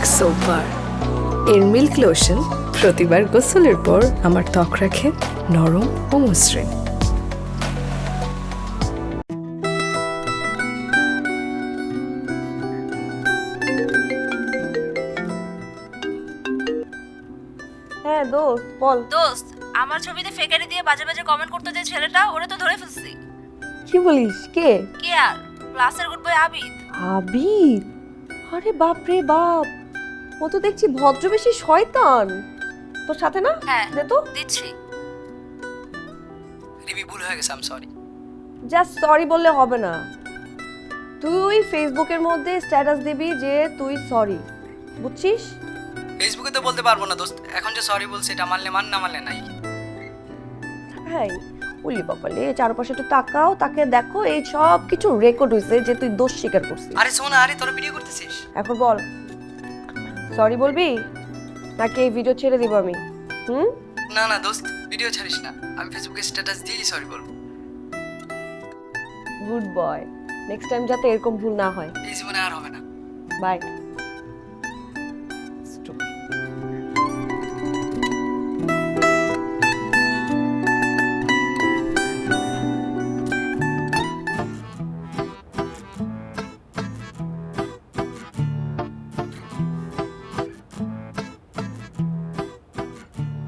Milk soap bar. এর milk lotion প্রতিবার গোসলের পর আমার ত্বক রাখে নরম ও মসৃণ। হ্যাঁ দোস্ত বল। দোস্ত, আমার ছবিতে ফেকারি দিয়ে বাজে বাজে কমেন্ট করতে যে ছেলেটা, ওরে তো ধরে ফেলছি। কি বলিস? কে? কে আর? ক্লাসের গুড বয় আবিদ। আবির? আরে বাপ রে বাপ, ও তো দেখছি ভদ্রবেশী শয়তান। তোর সাথে না? হ্যাঁ দে তো। দিচ্ছি। রিবি ভুল হয়ে গেছে, I am sorry. Just sorry বললে হবে না, তুই ফেসবুকের মধ্যে স্ট্যাটাস দিবি যে তুই সরি, বুঝছিস? ফেসবুকে তো বলতে পারবো না দোস্ত, এখন যে সরি বলছে এটা মানলে মান, না মানলে নাই। হ্যাঁ, ওলি বাবালে, চারপাশে একটু তাকাও, তাকে দেখো, এই সব কিছু রেকর্ড হইছে যে তুই দোষ স্বীকার করছিস। আরে শোন, আরে তোরা ভিডিও করতেছিস? এখন বল, সরি বলবি নাকি এই ভিডিও ছেড়ে দিব আমি? না না দোস্ত, ভিডিও ছাড়িস না, আমি ফেসবুকে স্ট্যাটাস দিয়েই সরি বলবো। গুড বয়, নেক্সট টাইম যাতে এরকম ভুল না হয়। এই জীবনে আর হবে না। বাই।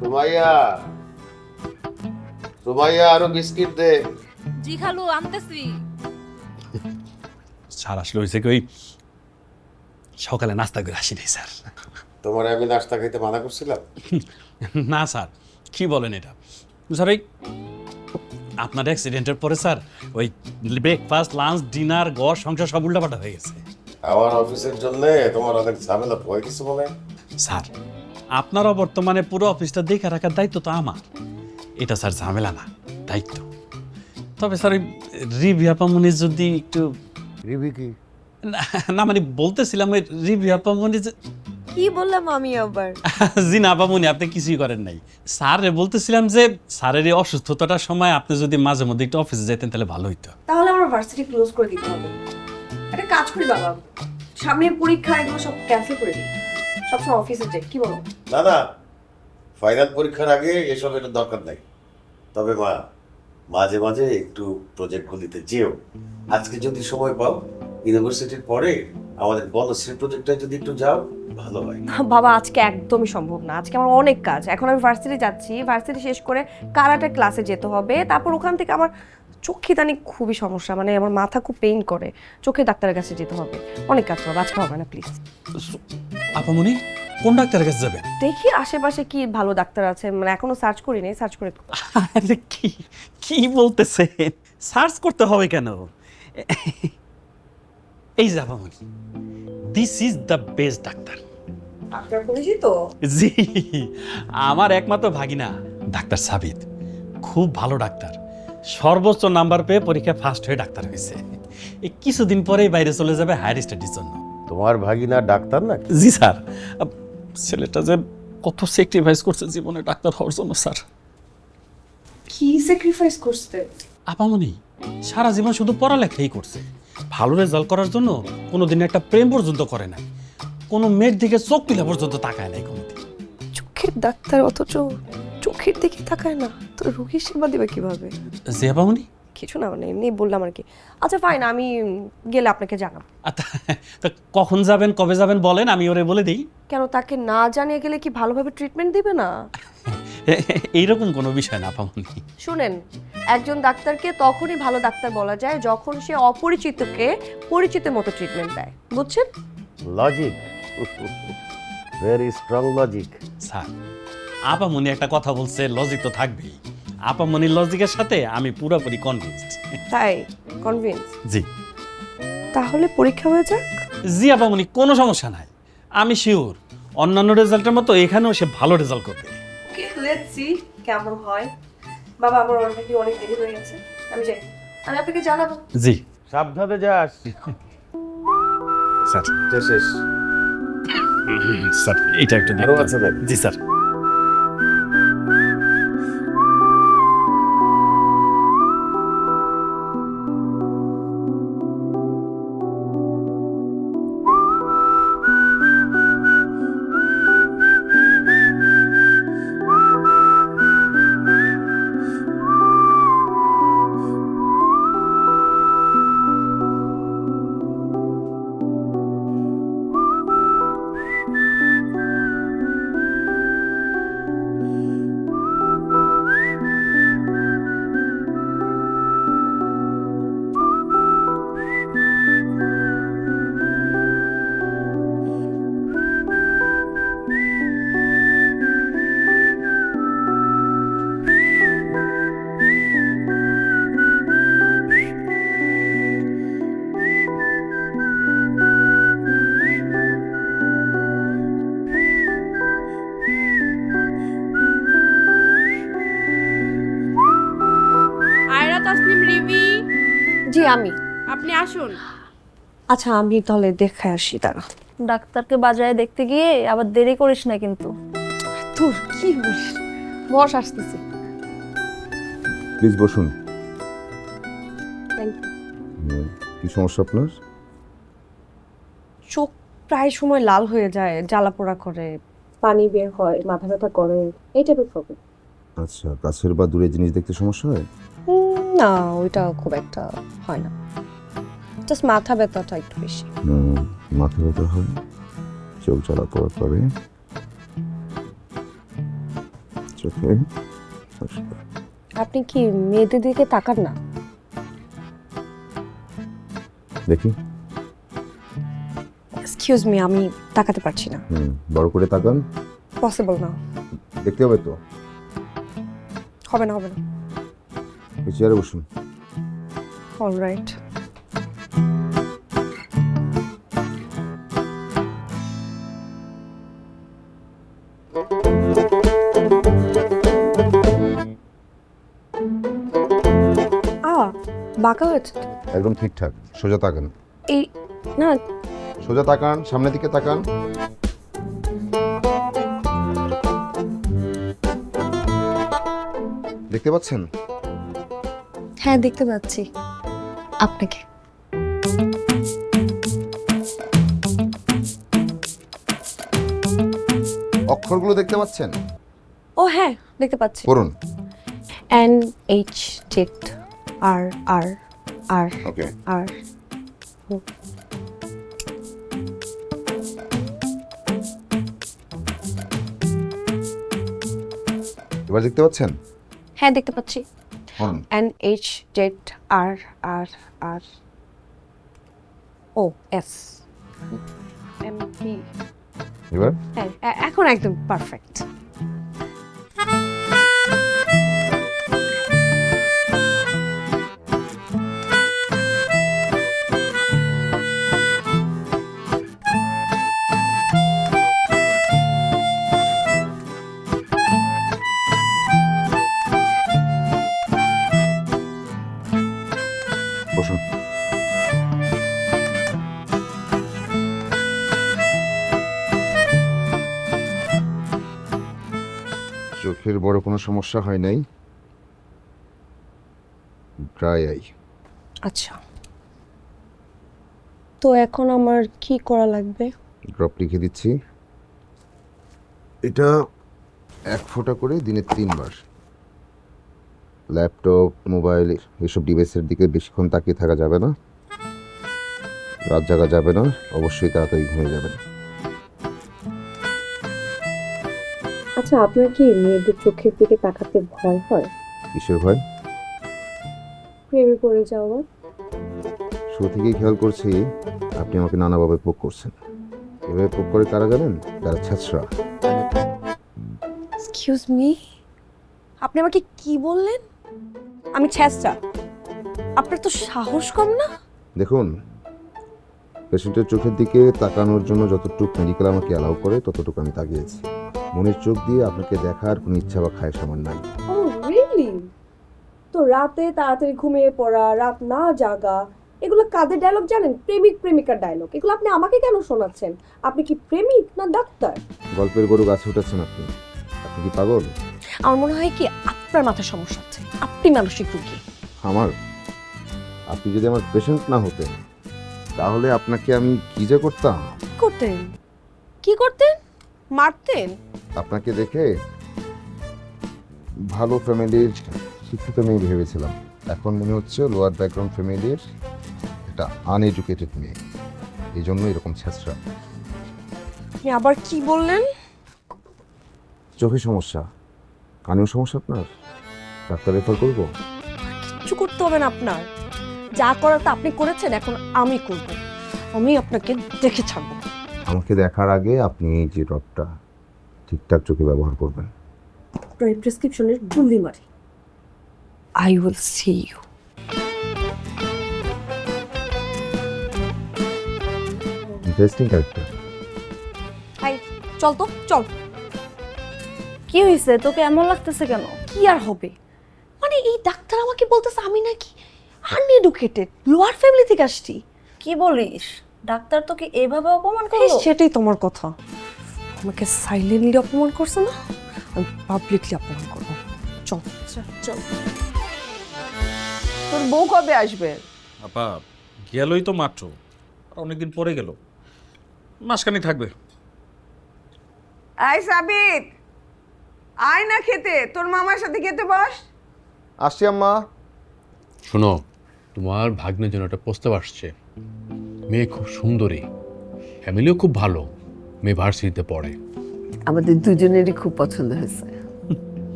সুমাইয়া, সুমাইয়া আরো বিস্কিট দে। জি খালু, আনতেছি। স্যার আসলে হয়েছে কি, ওই সকালে নাস্তা করে আসি নাই স্যার। তোমার আমি নাস্তা খাইতে মানা করছিলাম? না স্যার, কি বলেন এটা স্যার, ওই আপনার অ্যাক্সিডেন্টের পরে স্যার ওই ব্রেকফাস্ট লাঞ্চ ডিনার ঘর সংসার সব উল্টাপাল্টা হয়ে গেছে। আমার অফিসের জন্য তোমার অনেক ঝামেলা হয়ে গেছে মনে হয়। স্যার আপনারও বর্তমানে পুরো অফিসটা দেখে রাখার দায়িত্ব তো আমার, এটা স্যার ঝামেলা না, দায়িত্ব। তবে স্যার ওই রিভি আপামনি যদি একটু রিভি কি? না মানে বলতেছিলাম ওই রিভি আপামনি কি বললাম আমি আবার? জি না আপামনি, আপনি কিছুই করেন নাই। স্যারে বলতেছিলাম যে স্যারের এই অসুস্থতার সময় আপনি যদি মাঝে মধ্যে একটু অফিসে যেতেন তাহলে ভালো হইতো। তাহলে আমার ভার্সিটি ক্লোজ করে দিতে হবে। একটা কাজ করি বাবা, সামনের পরীক্ষা এগুলো সব ক্যান্সেল করে দিই, সবসময় অফিসে যাই, কি বলো? না না, ফাইনাল পরীক্ষার আগে এসব এটা দরকার নাই। তবে মা, মাঝে মাঝে একটু প্রজেক্টগুলিতে যেও। আজকে যদি সময় পাও, ইউনিভার্সিটির পরে আমাদের বনশ্রী প্রজেক্টটা যদি একটু যাও ভালো হয়। বাবা আজকে একদমই সম্ভব না, আজকে আমার অনেক কাজ। এখন আমি ভার্সিটি যাচ্ছি, ভার্সিটি শেষ করে কারাটে ক্লাসে যেতে হবে, তারপর ওখান থেকে আমার চোখে দানি খুবই সমস্যা, মানে আমার মাথা খুব পেইন করে, চোখে ডাক্তারের কাছে যেতে হবে, অনেক কাজ হবে, আজকে হবে না প্লিজ। আপামনি কোন ডাক্তারের কাছে যাবেন? দেখি আশেপাশে কি ভালো ডাক্তার আছে, মানে এখনো সার্চ করি নাই, সার্চ করে। আরে কি কি বলতেছেন, সার্চ করতে হবে কেন? এই যে আপামনি, this is the best doctor. Doctor বলেছি তো। জি, আমার একমাত্র ভাগিনা ডাক্তার সাবিত খুব ভালো ডাক্তার, সর্বোচ্চ নাম্বার পেয়ে পরীক্ষায় ফার্স্ট হয়ে ডাক্তার হয়েছে। এই কিছুদিন পরেই বাইরে চলে যাবে হায়ার স্টাডির জন্য। তোমার ভাগিনা ডাক্তার না? জি স্যার, ছেলেটা যে কত স্যাক্রিফাইস করছে জীবনে ডাক্তার হওয়ার জন্য স্যার। কি স্যাক্রিফাইস করতে? আপামনি সারা জীবন শুধু পড়ালেখাই করছে, ভালো রেজাল্ট করার জন্য কোনোদিন একটা প্রেম পর্যন্ত করে নাই, কোনো মেয়ের দিকে চোখ তুলে পর্যন্ত তাকায় নাই কোনোদিন। চোখের ডাক্তার অথচ চোখের দিকে তাকায় না, তো রোগীর সেবা দিবে কিভাবে? জি আপামনি, কিছু না, মানে এমনি বললাম আর কি। আচ্ছা ফাইন, আমি গেলে আপনাকে জানাবো। আচ্ছা তা কখন যাবেন কবে যাবেন বলেন, আমি ওরে বলে দিই। কেন, তাকে না জানিয়ে গেলে কি ভালোভাবে ট্রিটমেন্ট দিবে না? এইরকম কোনো বিষয় না আপামনি। শুনেন, একজন ডাক্তারকে তখনই ভালো ডাক্তার বলা যায় যখন সে অপরিচিতকে পরিচিতের মতো ট্রিটমেন্ট দেয়, বুঝছেন? Logic, very strong logic. Sir আপামনি একটা কথা বলছে, লজিক তো থাকবেই। আপামনির লজিকের সাথে আমি পুরোপুরি কনভিন্সড। তাই কনভিন্স? জি তাহলে পরীক্ষা হয়ে যাক। জি আপামনি, কোনো সমস্যা নাই, আমি শিওর অন্যান্য রেজাল্টের মতো এখানেও সে ভালো রেজাল্ট করবে। ওকে, লেটস সি কেমন হয়। বাবা আমার অলরেডি অনেক দেরি হয়ে গেছে, আমি যাই, আমি আপনাকে জানাবো। জি সাবধানে যাস। স্যার, শেষ। স্যার এটা একটু আরো দেখতে আছে হবে। নাকি? জি স্যার। আমি। আপনি আসুন। আচ্ছা আমি তাহলে দেখে আসি তারা। ডাক্তারকে বাজারে দেখতে গিয়ে আবার দেরি করিস না কিন্তু। তোর কি বলিস, বস আসতেছি। প্লিজ বসুন। Thank you. কি সমস্যা আপনার? চোখ প্রায় সময় লাল হয়ে যায়, জ্বালা পোড়া করে, পানি বের হয়, মাথা ব্যথা করে, এই টাইপের প্রবলেম। আচ্ছা, কাছের বা দূরের জিনিস দেখতে সমস্যা হয়? না ওইটা খুব একটা হয় না, জাস্ট মাথা ব্যথাটা একটু বেশি। মাথা ব্যথা হয়, চোখ জ্বালা পোড়া করে, চোখে আপনি কি মেয়েদের দিকে তাকান না? দেখি। এক্সকিউজ মি, আমি তাকাতে পারছি না। বড় করে তাকান। পসিবল না। দেখতে হবে তো। হবে না, হবে না। এই চেয়ারে বসুন। অলরাইট। বাঁকা হয়েছে তো। একদম ঠিকঠাক। সোজা তাকান। এই না, সোজা তাকান, সামনের দিকে তাকান। দেখতে পাচ্ছেন? হ্যাঁ দেখতে পাচ্ছি আপনাকে। অক্ষরগুলো দেখতে পাচ্ছেন? ও হ্যাঁ দেখতে পাচ্ছি। পড়ুন। NHZR ওকে। আর এবার দেখতে পাচ্ছেন? হ্যাঁ দেখতে পাচ্ছি। পড়ুন। NHZR ও S MP। এবার হ্যাঁ এখন একদম পারফেক্ট। বসুন। চোখের বড় কোনো সমস্যা হয় নাই, ড্রাই আই। আচ্ছা তো এখন আমার কি করা লাগবে? ড্রপ লিখে দিচ্ছি। এটা 1 ফোঁটা করে দিনে 3 বার। ল্যাপটপ, মোবাইল এসব ডিভাইসের দিকে বেশিক্ষণ তাকিয়ে থাকা যাবে না, রাত জাগা যাবে না, অবশ্যই তাড়াতাড়ি ঘুমিয়ে যাবেন। আচ্ছা আপনার কি মেয়েদের চোখের দিকে তাকাতে ভয় হয়? কিসের ভয়? প্রেমে পড়ে যাওয়া। শুরু থেকেই খেয়াল করছি আপনি আমাকে নানাভাবে পোক করছেন। এভাবে পোক করে কারা জানেন? যারা ছাত্ররা। এক্সকিউজ মি, আপনি আমাকে কি বললেন? আমি ছ্যাঁচড়া? আপনার তো সাহস কম না। দেখুন, পেশেন্টের চোখের দিকে তাকানোর জন্য যতটুকু মেডিকেল আমাকে অ্যালাউ করে ততটুকু আমি তাকিয়েছি। মনের চোখ দিয়ে আপনাকে দেখার কোনো ইচ্ছা বা খায়েশ আমার নাই। ও রিয়েলি? তো রাতে তাড়াতাড়ি ঘুমিয়ে পড়া, রাত না জাগা, এগুলো কাদের ডায়লগ জানেন? প্রেমিক প্রেমিকার ডায়লগ। এগুলো আপনি আমাকে কেন শোনাচ্ছেন? আপনি কি প্রেমিক না ডাক্তার? গল্পের গরু গাছে উঠেছেন আপনি। আপনি কি পাগল? আমার মনে হয় কি আপনার মাথায় সমস্যা আছে, আপনি মানসিক রোগী। আমার? আপনি যদি আমার পেশেন্ট না হতেন তাহলে আপনাকে আমি কি যে করতাম। করতেন? কি করতেন? মারতেন? আপনাকে দেখে ভালো ফ্যামিলির শিক্ষিত মেয়ে ভেবেছিলাম, এখন মনে হচ্ছে লোয়ার ব্যাকগ্রাউন্ড ফ্যামিলির একটা আনএডুকেটেড মেয়ে, এই জন্য এরকম ছেঁচড়া। আপনি আবার কি বললেন? চোখে সমস্যা, কানেও সমস্যা আপনার, ডাক্তার রেফার করবো? কিছু করতে হবে না আপনার, যা করার তা আপনি করেছেন, এখন আমি করব। আমি আপনাকে দেখে ছাড়বো। আমাকে দেখার আগে আপনি এই যে ড্রপটা ঠিকঠাক চোখে ব্যবহার করবেন। আপনার এই প্রেসক্রিপশনের গুলি মারি। I will see you. Interesting character. Hi চল তো চল। কি হয়েছে, তোকে এমন লাগতেছে কেন? কি আর হবে, মানে এই ডাক্তার আমাকে বলতেছে আমি নাকি আনএডুকেটেড, লোয়ার ফ্যামিলি থেকে আসছি। কি বলিস? ডাক্তার তোকে এভাবে অপমান করলো? সেটাই তোমার কথা। আমাকে সাইলেন্টলি অপমান করছে না, আমি পাবলিকলি অপমান করবো। চল চল। তোর বউ কবে আসবে? আপা গেলই তো মাত্র, আর অনেকদিন পরে গেল, মাসখানি থাকবে। আয় সাবিত, আয় না খেতে, তোর মামার সাথে খেতে বস। আসছি আম্মা। শোনো, তোমার ভাগ্নের জন্য একটা প্রস্তাব আসছে। মেয়ে খুব সুন্দরী, ফ্যামিলিও খুব ভালো, মেয়ে ভার্সিটিতে পড়ে। আমাদের দুজনেরই খুব পছন্দ হয়েছে।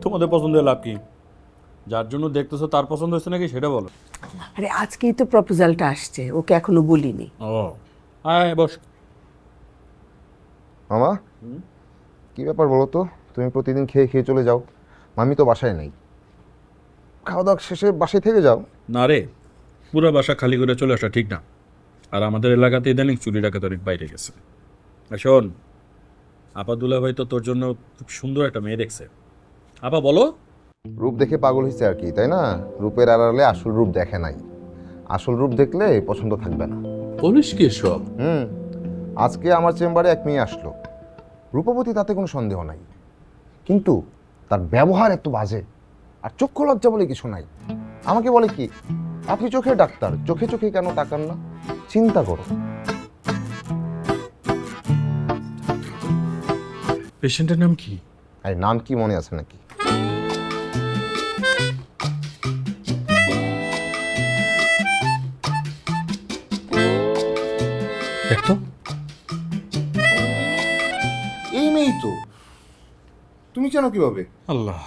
তোমাদের পছন্দ লাভ কি? যার জন্য দেখতেছো তার পছন্দ হয়েছে নাকি সেটা বলো। আরে আজকেই তো প্রপোজালটা আসছে, ওকে এখনো বলিনি। ও আয় বস। মামা, কি ব্যাপার বলো তো? তুমি প্রতিদিন খেয়ে খেয়ে চলে যাও, মামি তো বাসায় নেই। খাওয়া দাওয়া শেষে বাসায় থেকে যাও। না রে, পুরো বাসা খালি করে চলে আসা ঠিক না। আর আমাদের এলাকাতে ইদানিং চুরি ডাকাত অনেক বাইরে গেছে। আর শোন, আপা দুলা ভাই তো তোর জন্য খুব সুন্দর একটা মেয়ে দেখছে। আপা বলো। রূপ দেখে পাগল হয়েছে আর কি, তাই না? রূপের আড়ালে আসল রূপ দেখে নাই। আসল রূপ দেখলে পছন্দ থাকবে না। বলিস কি সব? আজকে আমার চেম্বারে এক মেয়ে আসলো, রূপবতী, তাতে কোনো সন্দেহ নাই, কিন্তু তার ব্যবহার এত বাজে, আর চক্ষু লজ্জা বলে কিছু নাই। আমাকে বলে কি, আপনি চোখের ডাক্তার, চোখে চোখে কেন তাকান না? চিন্তা করো। পেশেন্টের নাম কি? আর নাম কি মনে আছে নাকি? দেখতো এই মেয়েই তো। তুমি জানো কিভাবে? আল্লাহ,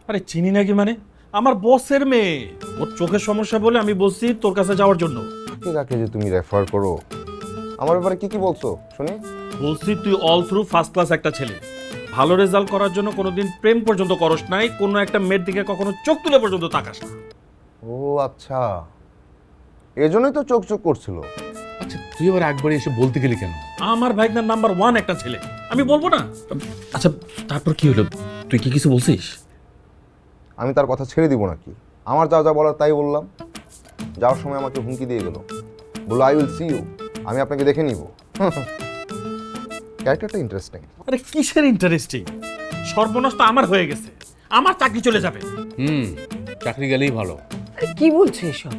আরে চিনি নাকি মানে? আমার বসের মেয়ে, ওর চোখের সমস্যা বলে আমি বলছি তোর কাছে যাওয়ার জন্য। কাকে যে তুমি রেফার করো? আমার ব্যাপারে কি কি বলছো শুনি? বলছি তুই অল থ্রু ফার্স্ট ক্লাস একটা ছেলে, ভালো রেজাল্ট করার জন্য কোনোদিন প্রেম পর্যন্ত করস নাই, কোনো একটা মেয়ের দিকে কখনো চোখ তুলে পর্যন্ত তাকাস না। ও আচ্ছা, এজন্যই তো চোখ চোখ করছিল। আচ্ছা, তুই আবার একবারে এসে বলতে গেলি কেন? আমার ভাইগনার নাম্বার 1 একটা ছেলে, আমি বলবো না? আচ্ছা তারপর কি হলো? তুই কি কিছু বলছিস? আমি তার কথা ছেড়ে দিব নাকি? আমার যা যা বলার তাই বললাম। যাওয়ার সময় আমাকে হুমকি দিয়ে গেল, বললো আই উইল সি ইউ, আমি আপনাকে দেখে নিব। ক্যারেক্টারটা ইন্টারেস্টিং। আরে কিসের ইন্টারেস্টিং? সর্বনাশ তো আমার হয়ে গেছে, আমার চাকরি চলে যাবে। চাকরি গেলেই ভালো। আরে কি বলছো এসব?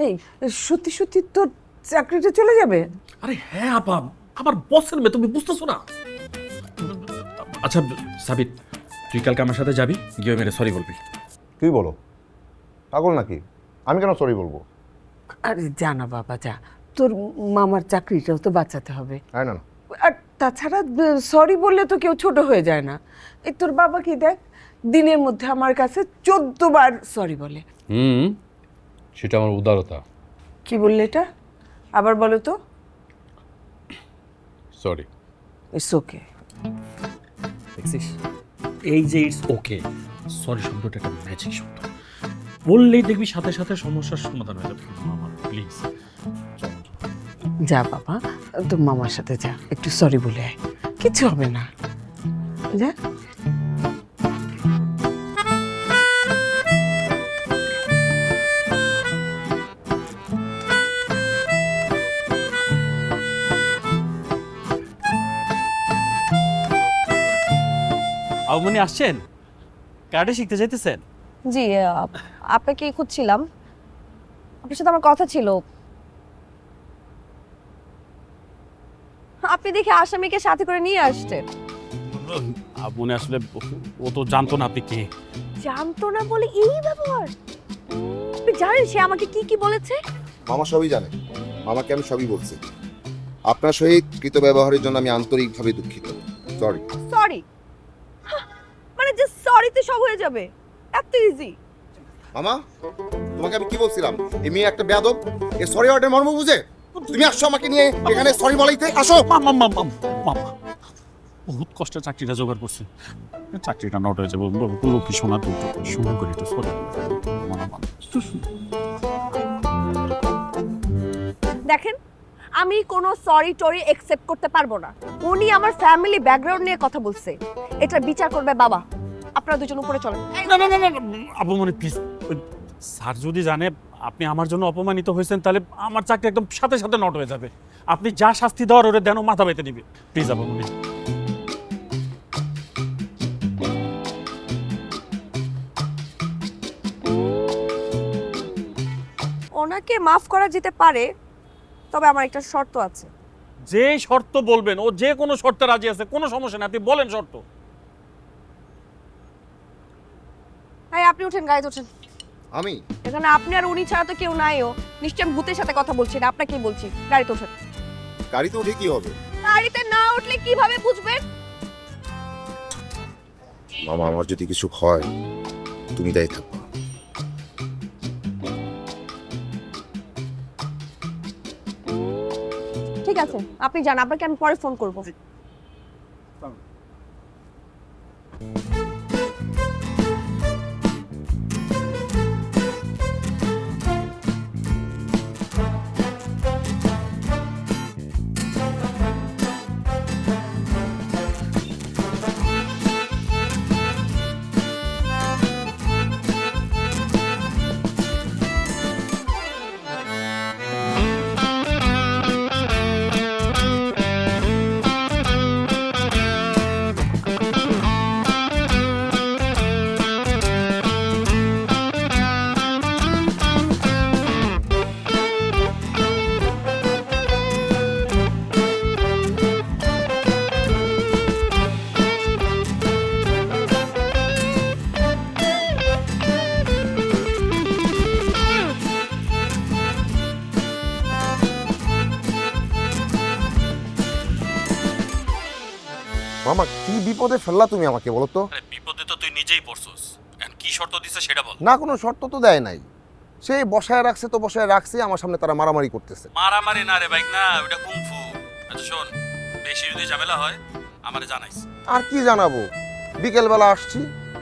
এই সত্যি সত্যি তোর চাকরিটা চলে যাবে? আরে হ্যাঁ আপা, আমার বসের মেয়ে, তুমি বুঝতেছো না? আচ্ছা সাবিত, তুই কালকে আমার সাথে যাবি, গিয়ে মেরে সরি বলবি। তুই বলো, পাগল নাকি? আমি কেন সরি বলবো? আরে জানা বাবা যা, তোর মামার চাকরিটাও তো বাঁচাতে হবে। হ্যাঁ না না, আর তাছাড়া সরি বললে তো কেউ ছোট হয়ে যায় না। এই তোর বাবা কি দেখ, দিনের মধ্যে আমার কাছে 14 বার সরি বলে। সেটা আমার উদারতা। কি বললে এটা? আবার বলো তো। সরি। It's okay. দেখছিস, এই যে ইটস ওকে, সরি শব্দটা একটা ম্যাজিক শব্দ, বললেই দেখবি সাথে সাথে সমস্যার সমাধান হয়ে যাবে। মামা প্লিজ যা বাবা, তোর মামার সাথে যা, একটু সরি বলে আয়, কিছু হবে না। যা। আউমনি আসছেন? কার্ডে শিখতে যাইতেছেন? জি, আপনাকে খুঁজছিলাম, আপনার সাথে আমার কথা ছিল। আপনি দেখে আসামিকে সাথে করে নিয়ে আসছেন। মনে আসলে ও তো জানতো না আপনি কে। জানতো না বলে এই ব্যবহার? আপনি জানেন সে আমাকে কি কি বলেছে? মামা সবই জানে, মামাকে আমি সবই বলছি। আপনার সহিত কৃত ব্যবহারের জন্য আমি আন্তরিকভাবে দুঃখিত। সরি। সরি? মানে যে সরিতে সব হয়ে যাবে, এত ইজি? মামা, তোমাকে আমি কি বলছিলাম? এই মেয়ে একটা বেয়াদব, এই সরি ওয়ার্ডের মর্ম বুঝে তুমি আসছো আমাকে নিয়ে এখানে সরি বলাইতে। আসো। মামা বহুত কষ্টে চাকরিটা জোগাড় করছে, চাকরিটা নট হয়ে যাবে। লক্ষ্মী শোনা, তুই তো শুরু করি তো সরি। দেখেন, আমি কোনো সরি টরি একসেপ্ট করতে পারবো না। উনি আমার ফ্যামিলি ব্যাকগ্রাউন্ড নিয়ে কথা বলছে, এটা বিচার করবে বাবা। আপনারা দুজন উপরে চলেন। না না না না আপু, মানে প্লিজ স্যার যদি জানে আপনি আমার জন্য অপমানিত হয়েছেন তাহলে আমার চাকরি একদম সাথে সাথে নট হয়ে যাবে। আপনি যা শাস্তি দেওয়ার ওরে দেন, ও মাথা পেতে নিবে। প্লিজ আপামনি। ওনাকে মাফ করা যেতে পারে, তবে আমার একটা শর্ত আছে। যে শর্ত বলবেন, ও যে কোনো শর্তে রাজি আছে, কোনো সমস্যা নেই, আপনি বলেন শর্ত। হ্যাঁ, আপনি উঠেন, গাড়িতে ওঠেন। আমি এখানে আপনি আর উনি ছাড়া তো কেউ নাইও। নিশ্চয় আমি ভূতের সাথে কথা বলছি না, আপনাকেই বলছি। গাড়িতে ওঠেন। গাড়িতে উঠে কি হবে? গাড়িতে না উঠলে কিভাবে বুঝবেন? মামা, আমার যদি কিছু হয় তুমি দায়ী থাকবা। ঠিক আছে, আপনি যান, আপনাকে আমি পরে ফোন করব। মামা, কি বিপদে ফেললা তুমি আমাকে, বলো তো? আরে বিপদে তো তুই নিজেই পড়ছস। এখন কি শর্ত দিছে সেটা বল। না, কোনো শর্ত তো দেয় নাই। সেই বসায় রাখছে তো বসায় রাখছে, আমার সামনে তারা মারামারি করতেছে। মারামারি না রে বাইক, না ওটা কুংফু। আচ্ছা শোন, বেশি যদি ঝামেলা হয় আমারে জানাইস। আর কি জানাবো, বিকেলবেলা আসছি,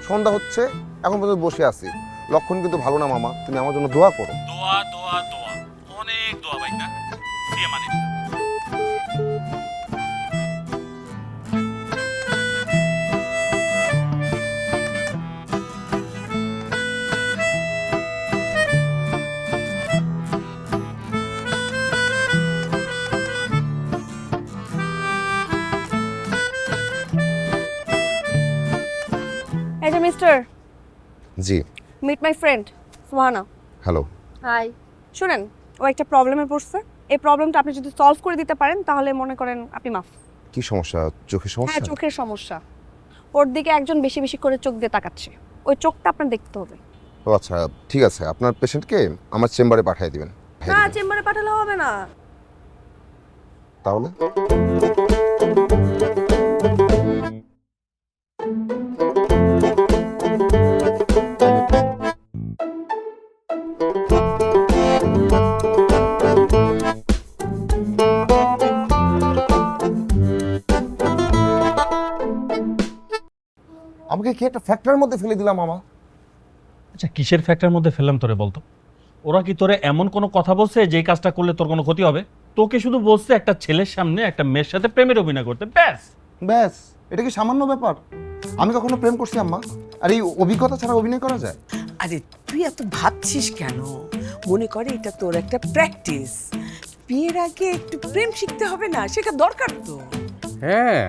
সন্ধ্যা হচ্ছে, এখন পর্যন্ত বসে আছি। লক্ষণ কিন্তু ভালো না মামা, তুমি আমার জন্য দোয়া করো। দোয়া দোয়া দোয়া, অনেক দোয়া বাইক না, ফিরে মানি। এই যে মিস্টার, জি। Meet my friend Suhana. Hello. Hi. শুনেন, ও একটা প্রবলেমে পড়ছে। এই প্রবলেমটা আপনি যদি সলভ করে দিতে পারেন তাহলে মনে করেন আপনি মাফ। কি সমস্যা? চোখের হ্যাঁ, সমস্যা? চোখের সমস্যা। ওর দিকে একজন বেশি বেশি করে চোখ দিয়ে তাকাচ্ছে, ওই চোখটা আপনার দেখতে হবে। ও আচ্ছা, ঠিক আছে, আপনার পেশেন্টকে আমার চেম্বারে পাঠিয়ে দিবেন। না, চেম্বারে পাঠালে হবে না। তাহলে আমাকে কি একটা ফ্যাক্টরের মধ্যে ফেলে দিলাম মামা? আচ্ছা কিসের ফ্যাক্টরের মধ্যে ফেললাম তোরে বলতো? ওরা কি তোরে এমন কোনো কথা বলছে যে কাজটা করলে তোর কোনো ক্ষতি হবে? তোকে শুধু বলছে একটা ছেলের সামনে একটা মেয়ের সাথে প্রেমের অভিনয় করতে, ব্যাস। ব্যাস, এটা কি সামান্য ব্যাপার? আমি কখনো প্রেম করছি আম্মা? আর এই অভিজ্ঞতা ছাড়া অভিনয় করা যায়? আরে তুই এত ভাবছিস কেন? মনে করে এটা তোর একটা প্র্যাকটিস। বিয়ের আগে একটু প্রেম শিখতে হবে না? সেটা দরকার তো। হ্যাঁ,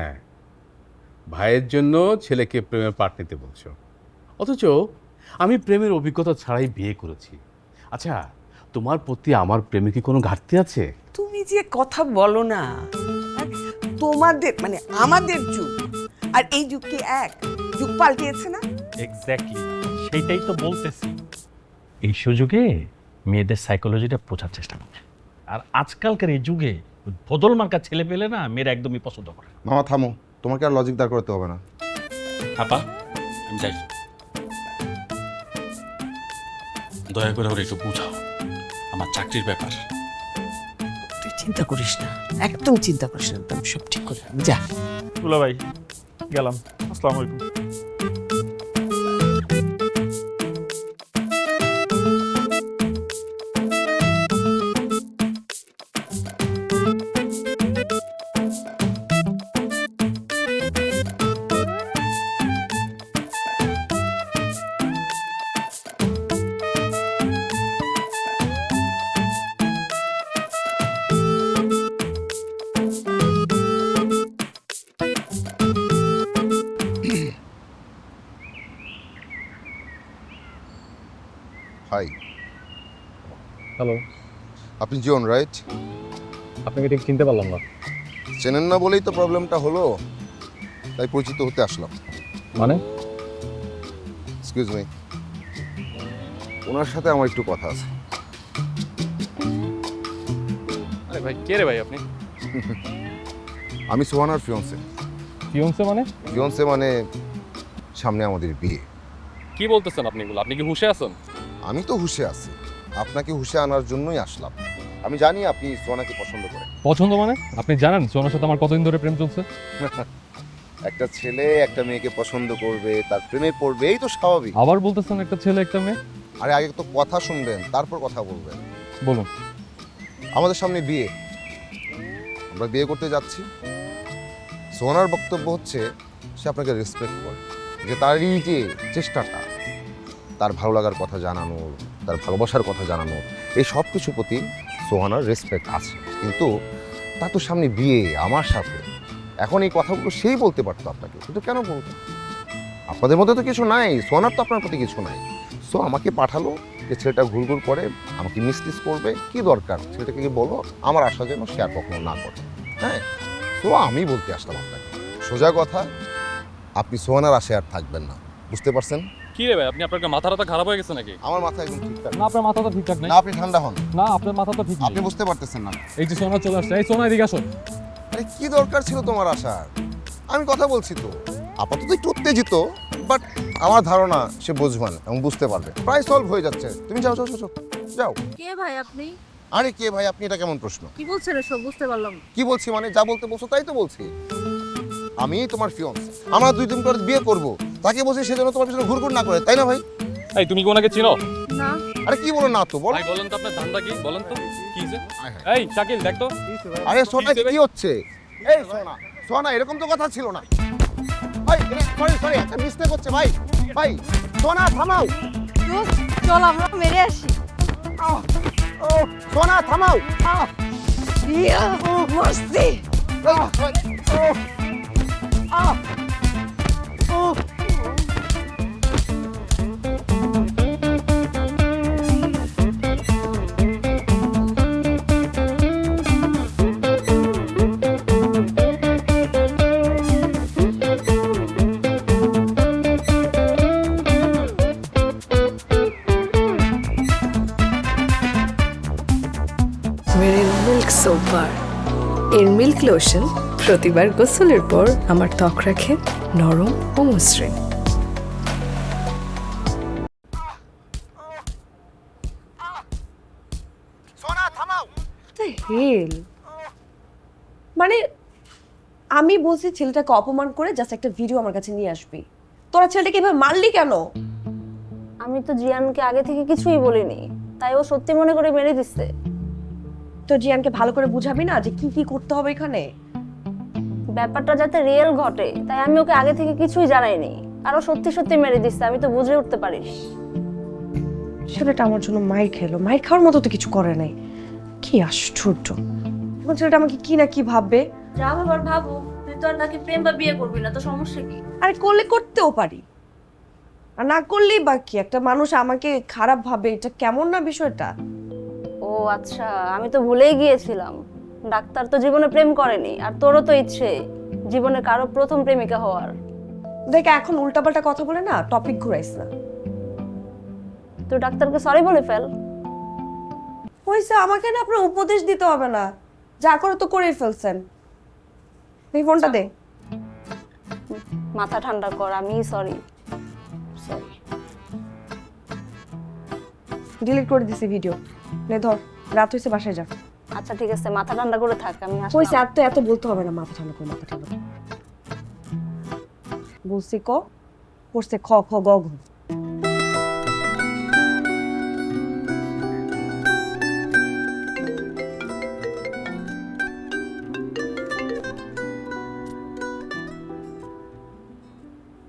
ভাইয়ের জন্য ছেলেকে প্রেমের পাঠ নিতে বলছো, অথচ আমি প্রেমের অভিজ্ঞতা ছাড়াই বিয়ে করেছি। আচ্ছা, তোমার প্রতি আমার প্রেমে কি কোনো ঘাটতি আছে? তুমি যে কথা বলো না, তোমাদের মানে আমাদের যুগ আর এই যুগ কি এক? যুগ পাল্টিয়েছে না? এক্স্যাক্টলি, সেইটাই তো বলতেছি। এই সুযোগে মেয়েদের সাইকোলজিটা বোঝার চেষ্টা করবে। আর আজকালকার এই যুগে বদল মার্কা ছেলে পেলে না মেয়েরা একদমই পছন্দ করে। মামা থামো, তোমাকে আর লজিক দাঁড় করতে হবে না। আপা আমি যাই, দয়া করে ওরা একটু বুঝাও, আমার চাকরির ব্যাপার। তুই চিন্তা করিস না, একদম চিন্তা করিস না, একদম সব ঠিক করে আমি যা। দুলা ভাই গেলাম, আসসালামু আলাইকুম। হাই, হ্যালো, আপনি জিওন রাইট? আপনাকে ঠিক চিনতে পারলাম না। চেনেন না বলেই তো প্রবলেমটা হলো, তাই পরিচিত হতে আসলাম। মানে? এক্সকিউজ মি, ওনার সাথে আমার একটু কথা আছে। আরে ভাই, কে রে ভাই আপনি? আমি সোহানার ফিয়ন্সে। ফিয়ন্সে মানে? ফিয়ন্সে মানে সামনে আমাদের বিয়ে। কি বলতেছেন আপনি এগুলো? আপনি কি হুঁশে আছেন? আমি তো হুঁশে আছি, আপনাকে হুঁশে আনার জন্যই আসলাম। আমি জানি আপনি সোহানাকে পছন্দ করেন। পছন্দ মানে? আপনি জানেন সোনার সাথে আমার কতদিন ধরে প্রেম চলছে? একটা ছেলে একটা মেয়েকে পছন্দ করবে, তার প্রেমে পড়বে, এই তো স্বাভাবিক। আবার বলতেছেন একটা ছেলে একটা মেয়ে? আরে আগে তো কথা শুনবেন, তারপর কথা বলবেন। বলুন। আমাদের সামনে বিয়ে, আমরা বিয়ে করতে যাচ্ছি। সোহানার বক্তব্য হচ্ছে সে আপনাকে রেসপেক্ট করে, যে তার এই যে চেষ্টাটা, তার ভালো লাগার কথা জানানোর, তার ভালোবাসার কথা জানানোর, এই সব কিছুর প্রতি সোহানার রেসপেক্ট আছে। কিন্তু তার তো সামনে বিয়ে আমার সাথে, এখন এই কথাগুলো সেই বলতে পারতো আপনাকে, কিন্তু কেন বলতো? আপনাদের মধ্যে তো কিছু নাই, সোহানার তো আপনার প্রতি কিছু নাই। সো আমাকে পাঠালো যে ছেলেটা ঘুরঘুর করে আমাকে মিসলিস করবে, কি দরকার, ছেলেটাকে কি বলো আমার আশা যেন সে আর কখনো না করে। হ্যাঁ, তো আমি বলতে আসলাম আপনাকে সোজা কথা, আপনি সোহানার আশায় আর থাকবেন না, বুঝতে পারছেন? কি রে ভাই, আপনি আপনার মাথা টাথা খারাপ হয়ে গেছে নাকি? আমার মাথা একদম ঠিকঠাক না, আপনার মাথা তো ঠিকঠাক নেই। না, আপনি ঠান্ডা হন। না, আপনার মাথা তো ঠিক আপনি নেই। বুঝতে পারতেছেন না। এই যে সোনা চলে আসছে, এই সোনা এদিকে আসো। আরে কি দরকার ছিল তোমার আসার? আমি কথা বলছি তো। আপাতত একটু উত্তেজিত, বাট আমার ধারণা সে বুঝবেন এবং বুঝতে পারবে, প্রায় সলভ হয়ে যাচ্ছে। তুমি যাও যাও যাও যাও। কে ভাই আপনি? আরে কে ভাই আপনি, এটা কেমন প্রশ্ন? কি বলছেন এসব? বুঝতে পারলাম না। কি বলছি মানে, যা বলতে বলছো তাই তো বলছি। আমি তোমার ফিয়ন্স, আমরা 2 দিন পরে বিয়ে করব, তাকে বলছি সেজন্য তোমার পিছনে ঘুরঘুর না করে, তাই না ভাই? এই তুমি কি ওনাকে চিনো? না। আরে কি বলো না তো, বল। ভাই বলেন তো আপনার ধান্দা কি? বলেন তো কি যে? আয় হায়। এই শাকিল দেখ তো। আরে সোনা কি হচ্ছে? এই সোনা, সোনা এরকম তো কথা ছিল না ভাই। সরি সরি, একটা মিস্টেক হচ্ছে ভাই। ভাই সোনা থামাও, চল আমরা মেরে আসি। ও সোনা থামাও। ইয়া মস্তি। মেরে মিল্ক সোপ বার, এর মিল্ক লোশন প্রতিবার গোসলের পর আমার ত্বক রাখে নরম ও মসৃণ। সোনা থামাও। হেল, মানে আমি বলছি ছেলেটাকে অপমান করে জাস্ট একটা ভিডিও আমার কাছে নিয়ে আসবি, তোরা ছেলেটাকে এভাবে মারলি কেন? আমি তো জিয়ানকে আগে থেকে কিছুই বলিনি, তাই ও সত্যি মনে করে মেরে দিচ্ছে। তো জিয়ানকে ভালো করে বুঝাবি না যে কি কি করতে হবে এখানে? ব্যাপারটা যাতে রিয়েল ঘটে তাই আমি ওকে আগে থেকে কিছুই জানাইনি, আর ও সত্যি সত্যি মেরে দিচ্ছে, আমি তো বুঝে উঠতে পারিস। ছেলেটা আমার জন্য মাইর খেলো, মাইর খাওয়ার মতো তো কিছু করে নাই। কি আশ্চর্য, এখন ছেলেটা আমাকে কি না কি ভাববে। যা ভাবার ভাবো, তুই তো আর তাকে প্রেম বা বিয়ে করবি না, তো সমস্যা কি? আরে করলে করতেও পারি, আর না করলেই বা কি, একটা মানুষ আমাকে খারাপ ভাবে, এটা কেমন না বিষয়টা? ও আচ্ছা, আমি তো ভুলেই গিয়েছিলাম, ডাক্তার তো জীবনে প্রেম করেনি, আর তোরও তো ইচ্ছে জীবনে কারো প্রথম প্রেমিকা হওয়ার। দেখ এখন উল্টাপাল্টা কথা বলে না টপিক ঘুরাইস না। তুই ডাক্তারকে সরি বলে ফেল। হয়েছে, আমাকে না আপনার উপদেশ দিতে হবে না, যা করে তো করেই ফেলছেন। এই ফোনটা দে। মাথা ঠান্ডা কর, আমি সরি। সরি, ডিলিট করে দিছি ভিডিও। নে ধর, রাত হয়েছে, বাসায় যা। আচ্ছা ঠিক আছে, মাথা ঠান্ডা করে থাক, আমি হয়েছে, আসলাম। আর তো এত বলতে হবে না, মাথা ঠান্ডা করে, মাথা ঠান্ডা করে। বলছি ক, পড়ছে খ খ গ ঘ।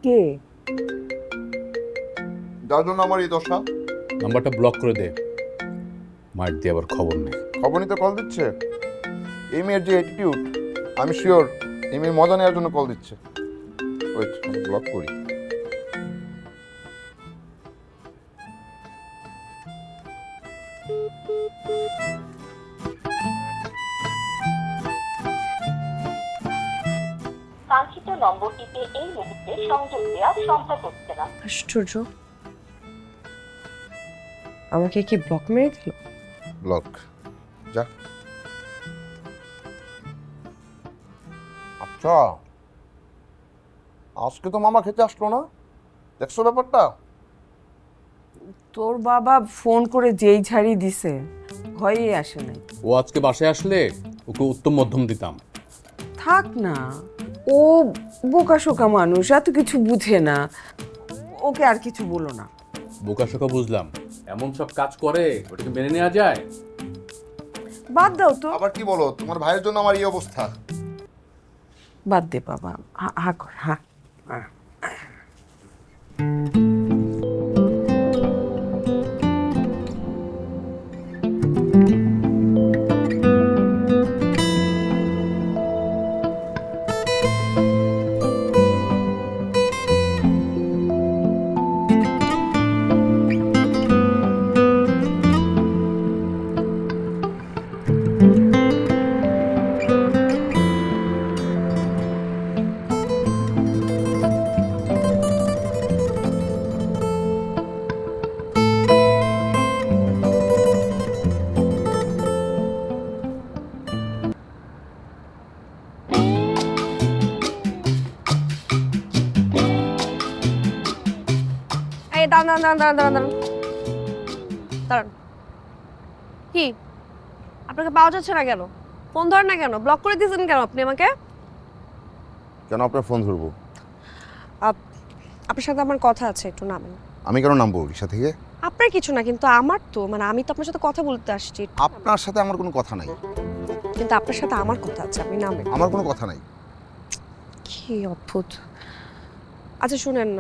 কে? যার জন্য আমার এই দশা। নাম্বারটা ব্লক করে দে, মার দিয়ে আবার খবর নেই। খবর নিতে কল দিচ্ছে। এই মেয়ের যে অ্যাটিটিউড, আমি শিওর এই মেয়ের মজা নেওয়ার জন্য কল দিচ্ছে। ওয়েট, আমি ব্লক করি। এই মুহূর্তে সংযোগ দেওয়া সম্ভব হচ্ছে না। আশ্চর্য, আমাকে কি ব্লক মেরে দিল? ব্লক যা। আচ্ছা, আজকে তো মামা খেতে আসলো না, দেখছো ব্যাপারটা? তোর বাবা ফোন করে যেই ঝাড়ি দিছে, ভয়েই আসে নাই। ও আজকে বাসায় আসলে ওকে উত্তম মধ্যম দিতাম। থাক না, ও বোকাশোকা মানুষ, এত কিছু বুঝে না, ওকে আর কিছু বলো না। বোকাশোকা বুঝলাম, এমন সব কাজ করে ওটাকে মেনে নেওয়া যায়? বাদ দাও তো। আবার কি বলো, তোমার ভাইয়ের জন্য আমার এই অবস্থা। বাদ দে বাবা, হা কর, হা। এই দাঁড়ান দাঁড়ান দাঁড়ান দাঁড়ান দাঁড়ান দাঁড়ান। কি আপনাকে পাওয়া যাচ্ছে না কেন? ফোন ধরেন না কেন? ব্লক করে দিয়েছেন কেন আপনি আমাকে? কেন আপনার ফোন ধরবো? আপনার সাথে আমার কথা আছে, একটু নামেন। আমি কেন নামবো রিক্সা থেকে? আপনার কিছু না, কিন্তু আমার তো মানে আমি তো আপনার সাথে কথা বলতে আসছি। আপনার সাথে আমার কোনো কথা নাই। কিন্তু আপনার সাথে আমার কথা আছে, আপনি নামেন। আমার কোনো কথা নাই। কি অদ্ভুত। আচ্ছা শুনেন,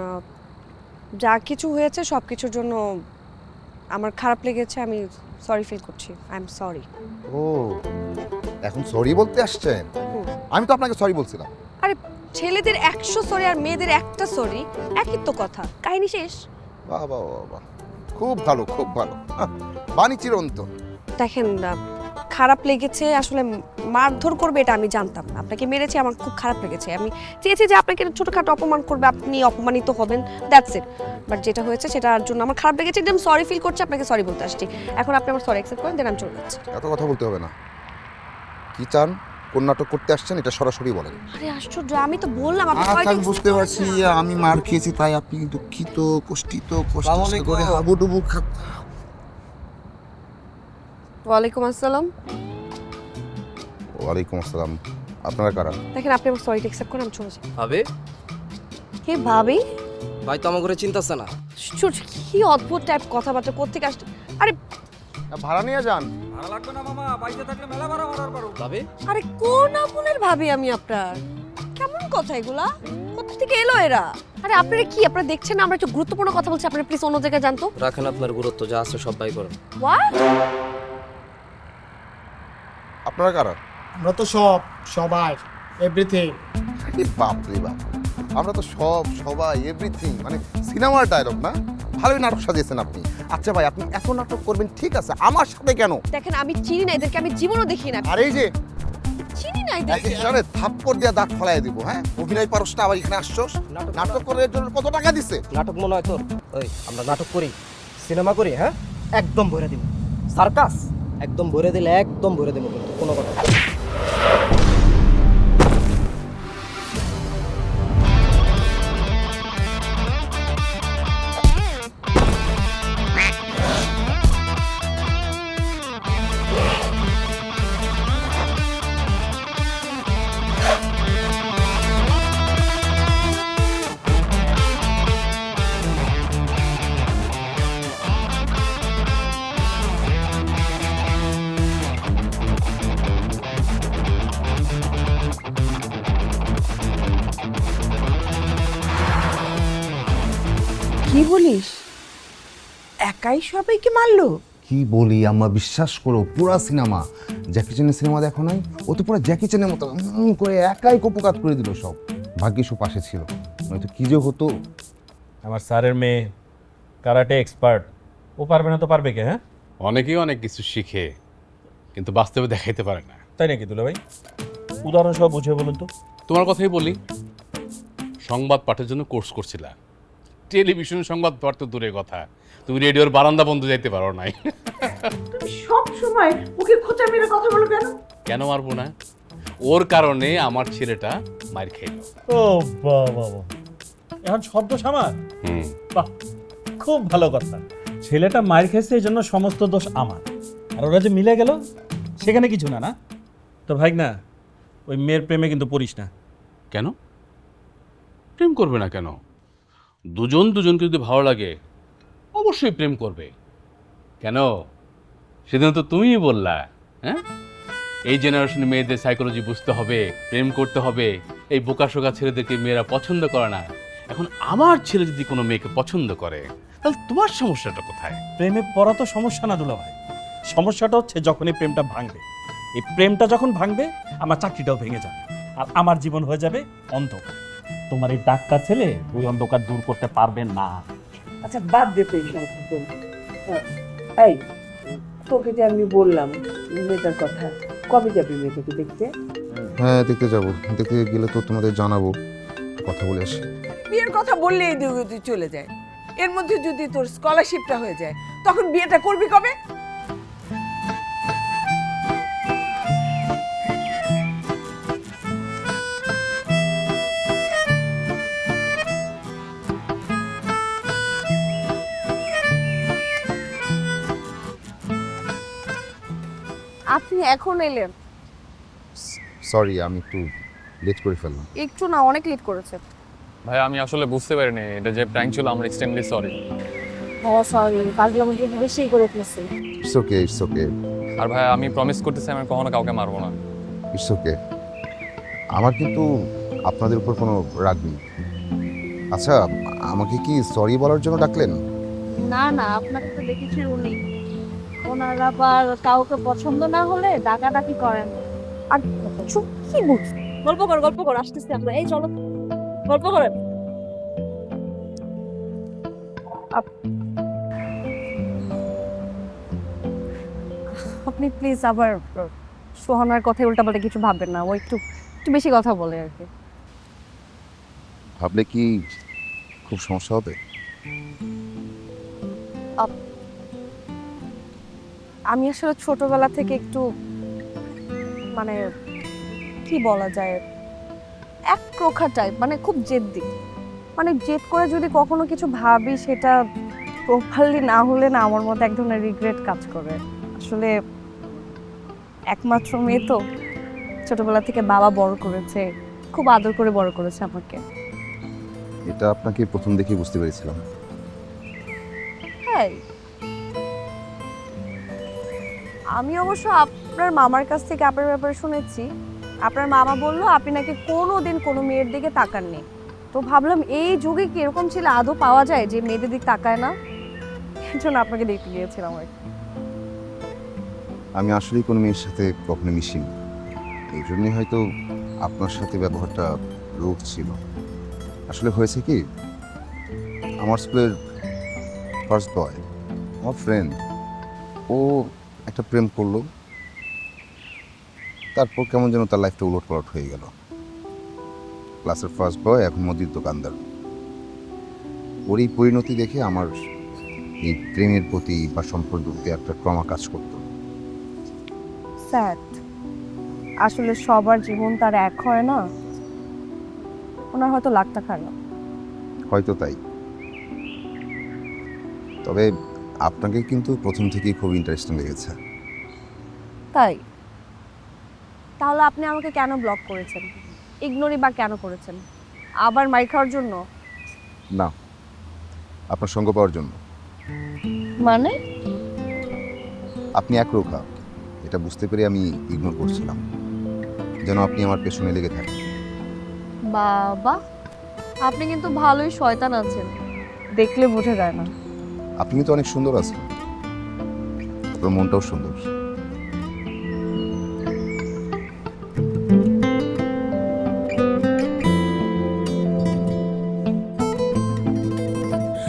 যা কিছু হয়েছে সব কিছুর জন্য আমার খারাপ লেগেছে, আমি সরি ফিল করছি। I am sorry. ও, এখন সরি বলতে আসছেন? আমি তো আপনাকে সরি বলছিলাম। আরে ছেলেদের 100 সরি আর মেয়েদের একটা সরি, একই তো কথা, কাহিনী শেষ। বাহ বাহ বাহ, খুব ভালো খুব ভালো, বাণী চিরন্ত। দেখেন, খারাপ লেগেছে, আসলে মারধর করবে এটা আমি জানতাম না। আপনাকে মেরেছে, আমার খুব খারাপ লেগেছে। আমি চেয়েছি যে আপনাকে ছোটখাটো অপমান করবে, আপনি অপমানিত হবেন, দ্যাটস ইট। বাট যেটা হয়েছে সেটার জন্য আমার খারাপ লেগেছে, একদম সরি ফিল করছি, আপনাকে সরি বলতে আসছি। এখন আপনি আমার সরি অ্যাকসেপ্ট করেন, দেন আমি চলে যাচ্ছি। এত কথা বলতে হবে না। কি চান, কোন নাটক করতে আসছেন, এটা সরাসরি বলেন। আরে আশ্চর্য, আমি তো বললাম আপনি আচ্ছা, আমি বুঝতে পারছি আমি মার খেয়েছি, তাই আপনি দুঃখিত, কষ্টিত, কষ্ট করে হাবুডুবু ওয়ালাইকুম আসসালাম। ওয়ালাইকুম আসসালাম। আপনারা কারা? দেখেন, আপনি আমার সরিটা অ্যাকসেপ্ট করেন, আমি চলে যাই। ভাবে কে ভাবি? ভাই তো আমার করে চিন্তাছে না। আশ্চর্য, কি অদ্ভুত টাইপ কথাবার্তা, কোত্থেকে আসছে? আরে ভাড়া নিয়ে যান। ভাড়া লাগবে না মামা, বাইতে থাকলে মেলা ভাড়া মারার পারো। ভাবে আরে কোন আমলের ভাবি আমি আপনার? কেমন কথা এগুলা? কোথা থেকে এলো এরা? আরে আপনারা কি, আপনারা দেখছেন না আমরা একটু গুরুত্বপূর্ণ কথা বলছি, আপনারা প্লিজ অন্য জায়গায় যান তো। রাখেন আপনার গুরুত্ব, যা আছে সব বাই করেন। হোয়াট? আপনারা কারা? আমরা তো সব, সবাই, এভরিথিং। বাপ রে বাপ, আমরা তো সব, সবাই, এভরিথিং, মানে সিনেমার ডায়লগ না? ভালোই নাটক সাজিয়েছেন আপনি। আচ্ছা ভাই, আপনি এত নাটক করবেন ঠিক আছে, আমার সাথে কেন? দেখেন, আমি চিনি না এদেরকে, আমি জীবনও দেখি না। আর এই যে চিনি না এদেরকে। এখানে থাপ্পড় দিয়ে দাঁত ফলাই দিব, হ্যাঁ? অভিনয় পারস না, আবার এখানে আসছস? নাটক করার জন্য কত টাকা দিচ্ছে? নাটক মনে হয় তোর? ওই আমরা নাটক করি, সিনেমা করি, হ্যাঁ? একদম ভরে দিব। সার্কাস একদম ভরে দিলে একদম ভরে দেবো, কিন্তু কোনো কথা না। কি বলিস? একাই সবাইকে মারলো? কি বলি আম্মা, বিশ্বাস করো, পুরা সিনেমা, জ্যাকি চ্যানের সিনেমা দেখো নাই? ও তো পুরো জ্যাকি চ্যানের মতো করে একাই কপুকাত করে দিল সব। ভাগ্যিস ও পাশে ছিল, নয়তো কি যে হতো। আমার স্যারের মেয়ে কারাটে এক্সপার্ট, ও পারবে না তো পারবে কে? হ্যাঁ, অনেকেই অনেক কিছু শিখে, কিন্তু বাস্তবে দেখাইতে পারে না। তাই নাকি দুলা ভাই? উদাহরণ সহ বুঝিয়ে বলুন তো। তোমার কথাই বলি, সংবাদ পাঠের জন্য কোর্স করছিলা। টেলিভিশন সংবাদ পাঠ তো দূরের কথা, তুমি রেডিওর বারান্দা বন্ধ যাইতে পারো নাই। তুমি সব সময় ওকে খোঁচা মেরে কথা বলো কেন? কেন মারবো না? ওর কারণে আমার ছেলেটা মার খেল। ও বাবা, এখন সব দোষ আমার? বাহ, খুব ভালো কথা। ছেলেটা মার খেয়েছে এই জন্য সমস্ত দোষ আমার, আর ওরা যে মিলে গেল সেখানে কিছু না। না তো ভাই, না ওই মেয়ের প্রেমে কিন্তু পড়িস না। কেন প্রেম করবে না কেন? দুজন দুজনকে যদি ভালো লাগে অবশ্যই প্রেম করবে। কেন, সেদিন তো তুমিই বললা, হ্যাঁ এই জেনারেশনের মেয়েদের সাইকোলজি বুঝতে হবে, প্রেম করতে হবে, এই বোকাশোকা ছেলেদেরকে মেয়েরা পছন্দ করে না। এখন আমার ছেলে যদি কোনো মেয়েকে পছন্দ করে তাহলে তোমার সমস্যাটা কোথায়? প্রেমে পড়া তো সমস্যা না দুলা ভাই, সমস্যাটা হচ্ছে যখনই প্রেমটা ভাঙবে। এই প্রেমটা যখন ভাঙবে আমার চাকরিটাও ভেঙে যাবে, আর আমার জীবন হয়ে যাবে অন্ধকার। তোমার এই ডাক্তার ছেলে ওই অন্ধকার দূর করতে পারবে না। আচ্ছা বাদ দে তো এই সমস্ত তো। এই তোকে যে আমি বললাম মেয়েটার কথা, কবে যাবি মেয়েটাকে দেখতে? হ্যাঁ দেখতে যাবো, দেখতে গেলে তো তোমাদের জানাবো, কথা বলে আসি। বিয়ের কথা বললেই তুই চলে যায়। এর মধ্যে যদি তোর স্কলারশিপটা হয়ে যায় তখন বিয়েটা করবি কবে? আপনি এখন এলেন? সরি, আমি একটু লেট করে ফেললাম। একটু না, অনেক লেট করেছে। ভাই আমি আসলে বুঝতে পারিনি এটা যে প্র্যাঙ্ক ছিল, আমরা এক্সট্রিমলি সরি। ও সরি, পাগলামি বেশি করে ফেলেছি। ইটস ওকে, ইটস ওকে, আর ভাই আমি প্রমিস করতেছি আমি কখনো কাউকে মারবো না। It's okay. আমার কিন্তু আপনাদের উপর কোনো রাগ নেই। আচ্ছা, আমাকে কি সরি বলার জন্য ডাকলেন? না না, আপনাকে তো দেখেছি উনি ওনার আবার কাউকে পছন্দ না হলে ডাকাডাকি করেন। আর চুপ, কি বলছ? গল্প কর আসতেছি আমরা। এই চলো গল্প করেন। আপনি প্লিজ আবার সোহানার কথায় উল্টাপাল্টা কিছু ভাববেন না। ও একটু একটু বেশি কথা বলে আর কি। ভাবলে কি খুব সমস্যা হবে? আমি আসলে ছোটবেলা থেকে একটু মানে কি বলা যায়, এক প্রখা টাইপ, মানে খুব জেদ্দি। মানে জেদ করে যদি কখনো কিছু ভাবি সেটা প্রপারলি না হলে না আমার মধ্যে এক ধরনের রিগ্রেট কাজ করে। আসলে একমাত্র মেয়ে তো, ছোটবেলা থেকে বাবা বড় করেছে, খুব আদর করে বড় করেছে আমাকে। এটা আপনাকে প্রথম দেখেই বুঝতে পেরেছিলাম। হ্যাঁ, আমি অবশ্য আপনার মামার কাছ থেকে আপনার ব্যাপারে শুনেছি। আপনার মামা বলল আপনি নাকি কোনোদিন কোনো মেয়ের দিকে তাকাননি। তো ভাবলাম এই যুগে কি এরকম ছেলে আদৌ পাওয়া যায় যে মেয়েদের দিকে তাকায় না? এর জন্য আপনাকে দেখতে গিয়েছিলাম আর কি। আমি আসলেই কোনো মেয়ের সাথে কখনো মিশিনি, এই জন্যই হয়তো আপনার সাথে ব্যবহারটা রূঢ় ছিল। আসলে হয়েছে কি, আমার স্কুলের ফার্স্ট বয়, আমার ফ্রেন্ড, ও একটা প্রেম করলো, তারপর কেমন যেন তার লাইফটা উলটপালট হয়ে গেল। ক্লাসের ফার্স্ট বয় এখন মুদির দোকানদার। ওর এই পরিণতি দেখে আমার এই প্রেমের প্রতি বা সম্পর্কের প্রতি একটা ট্রমা কাজ করত। স্যাড, আসলে সবার জীবন তার এক হয় না। ওনার হয়তো লাখটা খারাপ। হয়তো তাই। তবে আপনাকে কিন্তু প্রথম থেকেই খুব ইন্টারেস্টিং লেগেছে। তাই? তাহলে আপনি আমাকে কেন ব্লক করেছেন, ইগনোরই বা কেন করেছেন? আবার মার খাওয়ার জন্য? না, আপনার সঙ্গ পাওয়ার জন্য। মানে? আপনি একরোখা, এটা বুঝতে পেরে আমি ইগনোর করছিলাম, যেন আপনি আমার পেছনে লেগে থাকেন। বাবা, আপনি কিন্তু ভালোই শয়তান আছেন, দেখলে বোঝা যায় না। আপনি কিন্তু অনেক সুন্দর আছেন, আপনার মনটাও সুন্দর।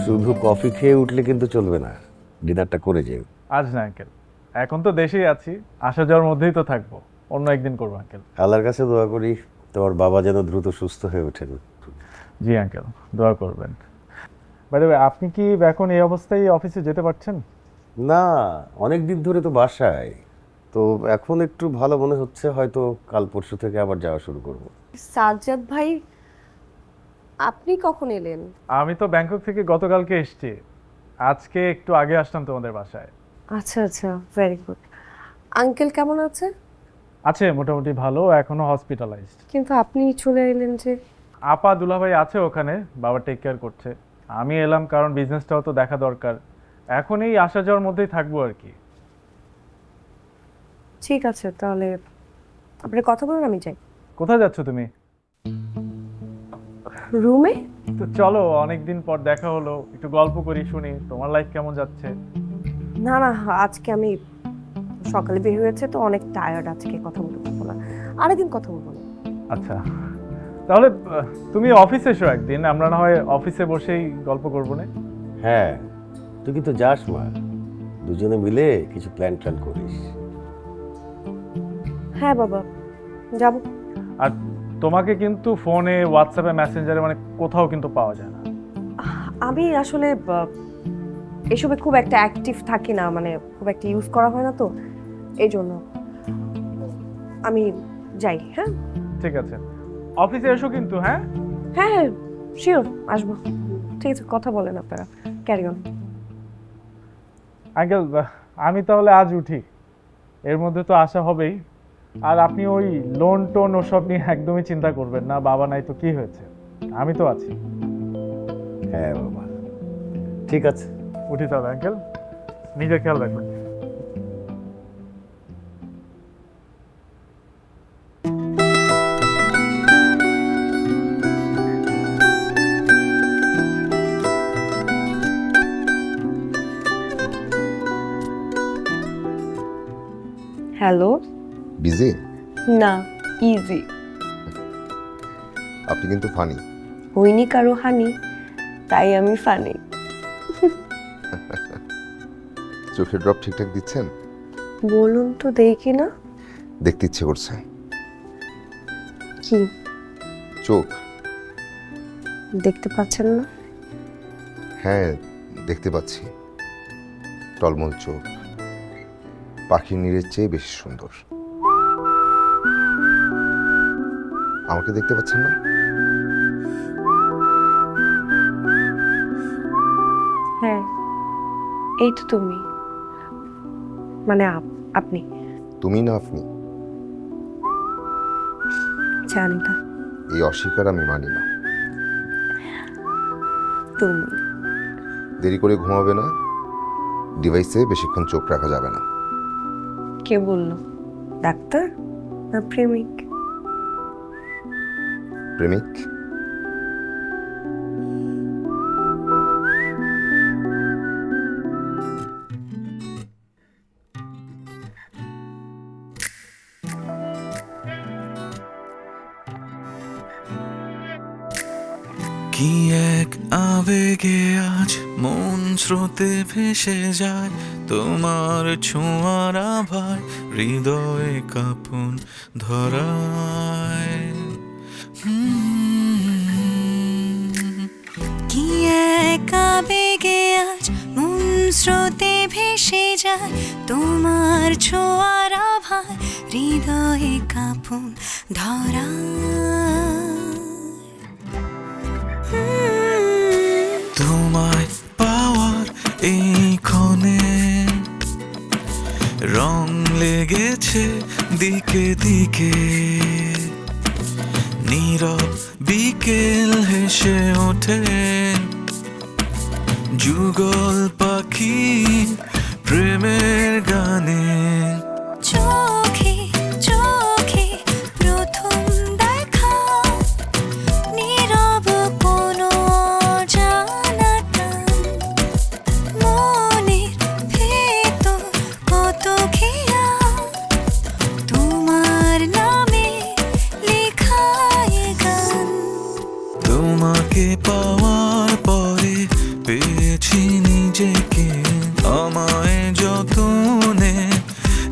শুধু কফি খেয়ে উঠলে কিন্তু চলবে না, ডিনারটা করে যেও। আজ না আঙ্কেল, এখন তো দেশেই আছি, আসা যাওয়ার মধ্যেই তো থাকবো, অন্য একদিন করবো আঙ্কেল। আল্লাহর কাছে দোয়া করি তোমার বাবা যেন দ্রুত সুস্থ হয়ে ওঠেন। জি আঙ্কেল, দোয়া করবেন। বাই দ্য ওয়ে, আপনি কি এখন এই অবস্থায় অফিসে যেতে পারছেন? না, অনেক দিন ধরে তো বাসায়, তো এখন একটু ভালো মনে হচ্ছে, হয়তো কাল পরশু থেকে আবার যাওয়া শুরু করব। সাজ্জাদ ভাই, আপনি কখন এলেন? আমি তো ব্যাংকক থেকে গতকালকে এসেছি, আজকে একটু আগে আসলাম তোমাদের বাসায়। আচ্ছা আচ্ছা, ভেরি গুড। আঙ্কেল কেমন আছে? আছে মোটামুটি ভালো, এখনো হসপিটালাইজড। কিন্তু আপনি চলে এলেন যে? আপা দুলাভাই আছে ওখানে, বাবা টেক কেয়ার করছে। আমি এলাম কারণ বিজনেসটাও তো দেখা দরকার, এখন এই আসা যাওয়ার মধ্যেই থাকবো আর কি। ঠিক আছে, তাহলে আপনি কথা বলুন, আমি যাই। কোথায় যাচ্ছ তুমি? রুমে। তো চলো, অনেকদিন পর দেখা হলো, একটু গল্প করি, শুনি তোমার লাইফ কেমন যাচ্ছে। না না, আজকে আমি সকালে বের হয়েছে তো অনেক টায়ার্ড, আজকে কথা বলতে পারবো না, আরেকদিন কথা বলবো না। আচ্ছা, তাহলে তুমি অফিসে এসো একদিন, আমরা না হয় অফিসে বসেই গল্প করবো না? হ্যাঁ, তুই কিন্তু যাস মা, দুজনে মিলে কিছু প্ল্যান করিস। হ্যাঁ বাবা, যাব। আর তোমাকে কিন্তু ফোনে, হোয়াটসঅ্যাপে, মেসেঞ্জারে মানে কোথাও কিন্তু পাওয়া যায় না। আমি আসলে এসবে খুব একটা অ্যাক্টিভ থাকি না, মানে খুব একটা ইউজ করা হয় না তো, এই জন্য। আমি যাই। হ্যাঁ ঠিক আছে, অফিসে এসো কিন্তু। হ্যাঁ হ্যাঁ হ্যাঁ, শিওর আসবো। ঠিক আছে, কথা বলেন আপনারা, ক্যারি অন। আঙ্কেল, আমি তাহলে আজ উঠি, এর মধ্যে তো আসা হবেই। আর আপনি ওই লোন টোন ওসব নিয়ে একদমই চিন্তা করবেন না, বাবা নাই তো কি হয়েছে, আমি তো আছি। হ্যাঁ বাবা, ঠিক আছে, উঠি তাহলে আঙ্কেল, নিজের খেয়াল রাখবেন। হ্যালো। বিজি? না, ইজি। আপনি কিন্তু ফানি। হইনি কারো হানি, তাই আমি ফানি। চোখের ড্রপ ঠিকঠাক দিচ্ছেন? বলুন তো দেখি না। দেখতে ইচ্ছে করছে। কি? চোখ। দেখতে পাচ্ছেন না? হ্যাঁ, দেখতে পাচ্ছি। টলমল চোখ, পাখির নীড়ের চেয়ে বেশি সুন্দর। আমাকে দেখতে পাচ্ছেন না? হ্যাঁ, এই তো তুমি, মানে আপনি। তুমি না আপনি? জানি না। এই অস্বীকার আমি মানি না। তুমি। দেরি করে ঘুমাবে না, ডিভাইসে বেশিক্ষণ চোখ রাখা যাবে না। কে বললো? ডাক্তার না প্রেমিক? প্রেমিক। কি এক আবেগে আজ মন স্রোতে ভেসে যায়, তোমার ছোঁয়ার আভায় হৃদয়ে কাঁপন ধরায়। কি এক আবেগে আজ মন স্রোতে ভেসে যায়, তোমার ছোঁয়ার আভায় হৃদয়ে কাঁপন ধরায়। তোমায় পাওয়ার এই ক্ষণে রং লেগেছে দিকে দিকে, নীরব বিকেল হেসে ওঠে যুগল পাখি প্রেমের গানে। চোখে চোখে প্রথম দেখা, নীরব কোনো অজানা টান, মনের ভেতর কত খেয়া, তোমার নামে লেখা এ গান। তোমাকে পাওয়ার পরে পেয়েছি নিজেকে, আমায় যতনে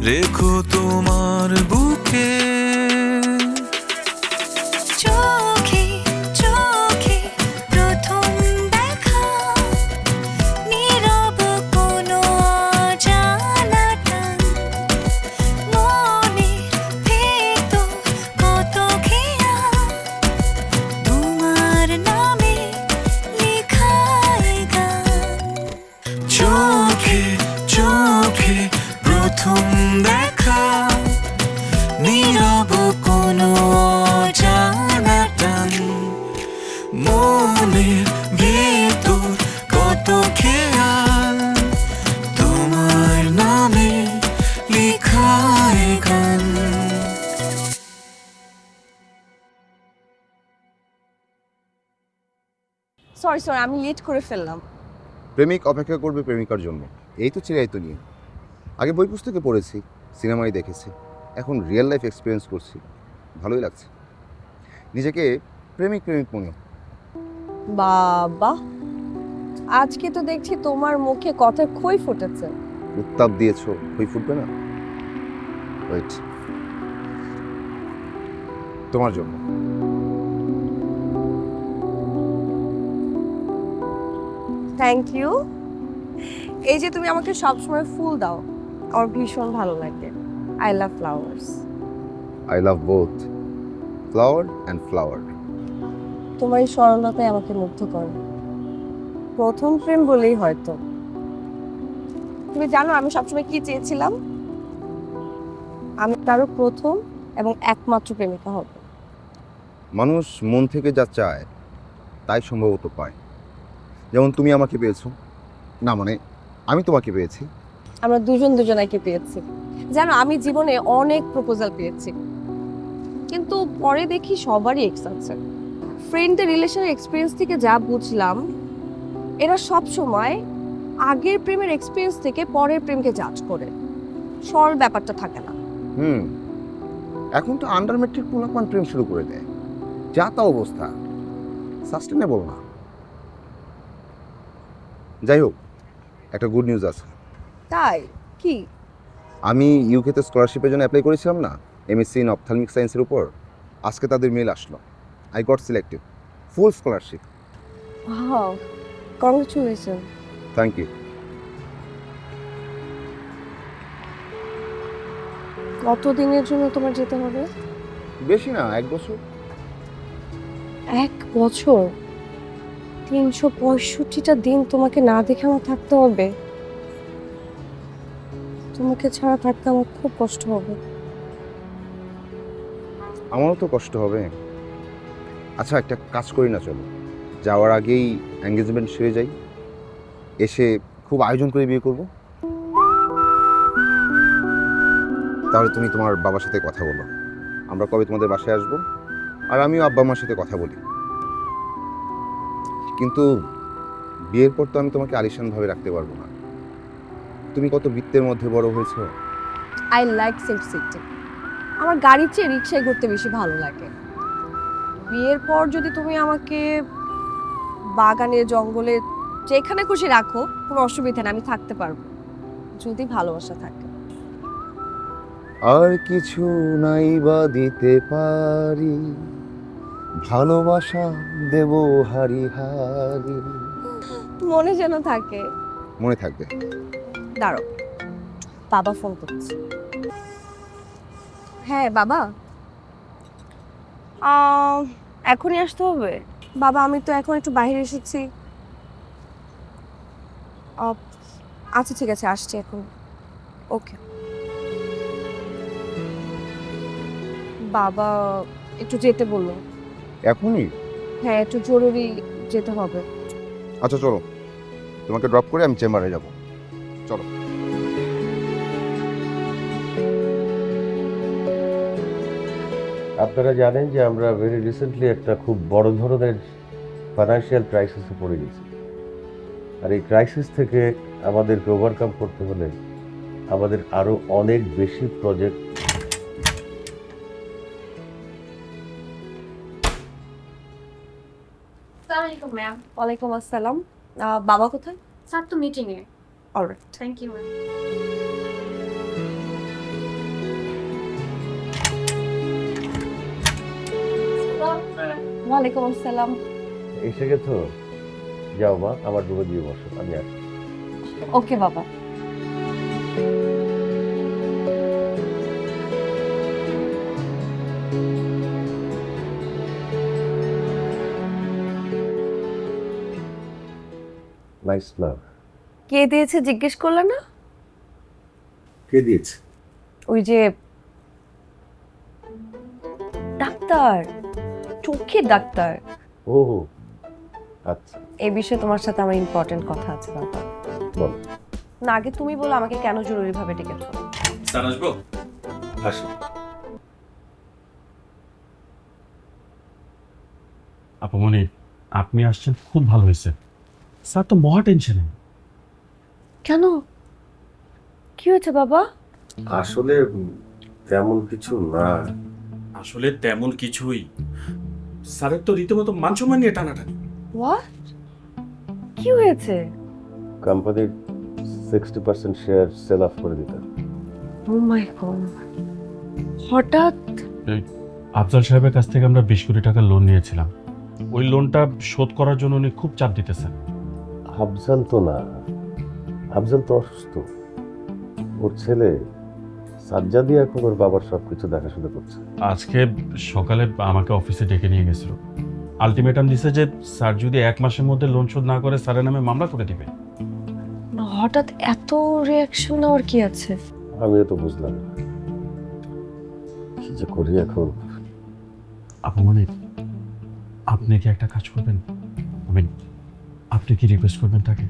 রেখো তোমার বুকে। চোখে চোখে সরি আমি লেট করে ফেললাম। প্রেমিক অপেক্ষা করবে প্রেমিকার জন্য, এই তো চিরায়ত নিয়ে। আগে বই পুস্তকে পড়েছি, সিনেমায় দেখেছি, এখন রিয়েল লাইফ এক্সপিরিয়েন্স করছি, ভালোই লাগছে। নিজেকে প্রেমিক মনে হয়। বাবা, আজকে তো দেখছি তোমার মুখে কথার খই ফুটেছে। উত্তাপ দিয়েছো, হই ফুটবে না? ওয়েট, তোমার জন্য। Thank you. এই যে তুমি আমাকে সবসময় ফুল দাও, আমার ভীষণ ভালো লাগে। I love flowers. I love both flower and flower. তোমার এই সরলতাই আমাকে মুগ্ধ করে। প্রথম প্রেম বলেই হয়তো। তুমি জানো আমি সবসময় কি চেয়েছিলাম? আমি কারো প্রথম এবং একমাত্র প্রেমিকা হব। মানুষ মন থেকে যা চায় তাই সম্ভবত পায়। যেমন তুমি আমাকে পেয়েছো, না মানে আমি তোমাকে পেয়েছি। আমরা দুজনাকে পেয়েছি। জানো আমি জীবনে অনেক প্রপোজাল পেয়েছি, কিন্তু পরে দেখি সবারই এক্স আছে। ফ্রেন্ডদের রিলেশনের এক্সপিরিয়েন্স থেকে যা বুঝলাম, এরা সব সময় আগের প্রেমের এক্সপিরিয়েন্স থেকে পরের প্রেমকে জাজ করে, সরল ব্যাপারটা থাকে না। এখন তো আন্ডার ম্যাট্রিক পোলাপান প্রেম শুরু করে দেয়, যা তা অবস্থা, সাস্টেনেবল না। যাই হোক, একটা গুড নিউজ আছে। তাই কি? আমি ইউকেতে স্কলারশিপের জন্য অ্যাপ্লাই করেছিলাম না, এমএসসি ইন অপথ্যালমিক সায়েন্সের উপর। আজকে তাদের মেল আসলো, I got selected, full scholarship. Wow, congratulation. Thank you. কতদিনের জন্য তোমার যেতে হবে? বেশি না, 1 বছর। 1 বছর? 365টা দিন তোমাকে না দেখে আমার থাকতে হবে? তোমাকে ছাড়া থাকতে আমার খুব কষ্ট হবে। আমারও তো কষ্ট হবে। আচ্ছা, একটা কাজ করি না, চলো যাওয়ার আগেই এঙ্গেজমেন্ট সেরে যাই, এসে খুব আয়োজন করে বিয়ে করব। তাহলে তুমি তোমার বাবার সাথে কথা বলো, আমরা কবে তোমাদের বাসায় আসবো, আর আমিও আব্বা মার সাথে কথা বলি। কিন্তু বিয়ের পর তো আমি তোমাকে আলিশানভাবে রাখতে পারবো না। তুমি কত বৃত্তের মধ্যে বড় হয়েছো। I like simplicity. আমার গাড়ির চেয়ে রিক্সায় ঘুরতে বেশি ভালো লাগে। বিয়ের পর যদি তুমি আমাকে বাগানে জঙ্গলে যেখানে খুশি রাখো, কোনো অসুবিধা নেই, আমি থাকতে পারবো, যদি ভালোবাসা থাকে। আর কিছু নাই বা দিতে পারি, ভালোবাসা দেব হারি হারি। মনে যেন থাকে। মনে থাকবে। দাঁড়ো, বাবা ফোন করছে। হ্যাঁ বাবা, এখনই আসতে হবে? বাবা আমি তো এখন একটু বাইরে এসেছি। আচ্ছা ঠিক আছে, আসছি এখন। ওকে। বাবা একটু যেতে বললো। এখনই? হ্যাঁ, একটু জরুরি যেতে হবে। আচ্ছা চলো, তোমাকে ড্রপ করে আমি চেম্বারে যাব। চলো। আপনারা জানেন যে আমরা ভেরি রিসেন্টলি একটা খুব বড় ধরনের ফাইন্যান্সিয়াল ক্রাইসিসে পড়ে গেছি, আর এই ক্রাইসিস থেকে আমাদেরকে ওভারকাম করতে হলে আমাদের আরো অনেক বেশি প্রজেক্ট। আসসালামু ম্যাম। ওয়ালাইকুম আসসালাম। বাবা কোথায়? স্যার তো মিটিং এ। Alright, thank you ma'am. ওয়ালাইকুম আসসালাম। এসে গেছো? যাও মা, আমার রুমে দিয়ে বসো, আমি আসছি। ওকে বাবা। নাইস লাভ। কে দিয়েছে জিজ্ঞেস করলে না? কে দিয়েছে? ওই যে ডাক্তার, চোখের ডাক্তার। ও আচ্ছা, এই বিষয়ে তোমার সাথে আমার ইম্পর্টেন্ট কথা আছে বাবা। বলো। না আগে তুমি বলো আমাকে কেন জরুরি ভাবে ডেকেছো? স্যার আসবো? আসো। আপুমনি, আপনি আসছেন খুব ভালো হয়েছে। স্যার তো মহা টেনশনে। কেন, কি হয়েছে বাবা? আসলে তেমন কিছু না। আসলে তেমন কিছুই, স্যারের তো রীতিমতো মান সম্মান নিয়ে টানাটানি। হোয়াট, কি হয়েছে? কোম্পানির 60% শেয়ার সেল অফ করে দিতে। ও মাই গড, হঠাৎ? এই আফজাল সাহেবের কাছ থেকে আমরা 20 কোটি টাকা লোন নিয়েছিলাম, ওই লোনটা শোধ করার জন্য উনি খুব চাপ দিতেছেন। আফজাল তো না, আফজাল তো অসুস্থ। ওর ছেলে সাজ্জাদি এখন ওর বাবার সবকিছু দেখাশোনা করছে। আজকে সকালে আমাকে অফিসে ডেকে নিয়ে গেছিল, আলটিমেটাম দিছে যে স্যার যদি 1 মাসের মধ্যে লোন শোধ না করে স্যারের নামে মামলা করে দিবে। হঠাৎ এত রিয়াকশন নেওয়ার কি আছে? আমিও তো বুঝলাম না কি যে করি এখন। আপু মানে আপনি কি একটা কাজ করবেন, আপনি কি রিকোয়েস্ট করবেন তাকে?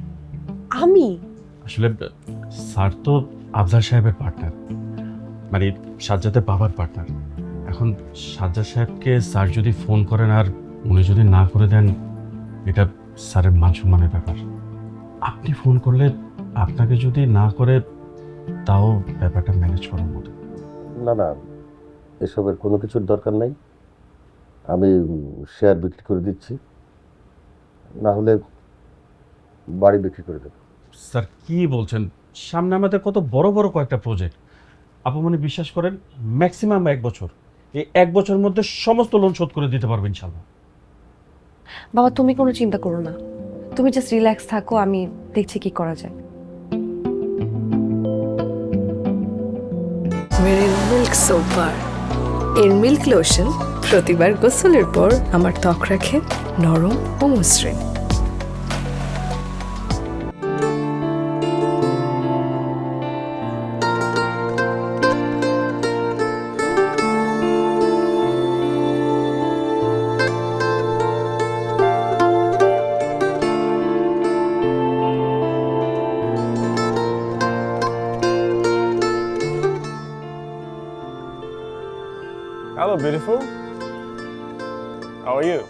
আমি? আসলে স্যার তো আফজাল সাহেবের পার্টনার, মানে সাজ্জাদের বাবার পার্টনার। এখন সাজ্জাদ সাহেবকে স্যার যদি ফোন করেন আর উনি যদি না করে দেন, এটা স্যারের মান সম্মানের ব্যাপার। আপনি ফোন করলে আপনাকে যদি না করে, তাও ব্যাপারটা ম্যানেজ করার মতো। না না, এসবের কোনো কিছুর দরকার নাই। আমি শেয়ার বিক্রি করে দিচ্ছি, না হলে বাড়ি বিক্রি করে দেব। স্যার কি বলছেন, সামনে আমাদের কত বড় বড় কয়েকটা প্রজেক্ট। আপনি মানে বিশ্বাস করেন ম্যাক্সিমাম 1 বছর, এই 1 বছরের মধ্যে সমস্ত লোন শোধ করে দিতে পারবেন ইনশাল্লাহ। বাবা তুমি কোনো চিন্তা করো না, তুমি জাস্ট রিল্যাক্স থাকো, আমি দেখছি কি করা যায়। মেরিল মিল্ক সোপ বার, এর মিল্ক লোশন প্রতিবার গোসলের পর আমার ত্বক রাখে নরম ও মসৃণ। Hello, beautiful. How are you?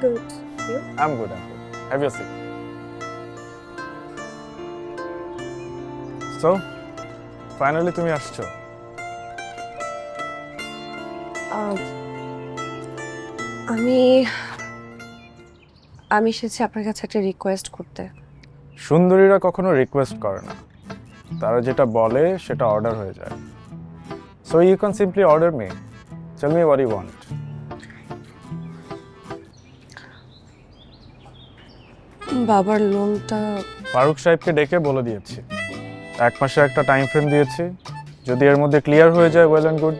Good. You? I'm good. Have your seat. So, finally তুমি আসছো। আমি এসেছি আপনার কাছে একটা রিকোয়েস্ট করতে। সুন্দরীরা কখনো রিকোয়েস্ট করে না, তারা যেটা বলে সেটা অর্ডার হয়ে যায়। So you can simply order me. Tell me what you want. বাবার লোনটা ফারুক সাহেবকে ডেকে বলে দিয়েছি, 1 মাসে একটা টাইম ফ্রেম দিয়েছি, যদি এর মধ্যে ক্লিয়ার হয়ে যায় ওয়েল অ্যান্ড গুড,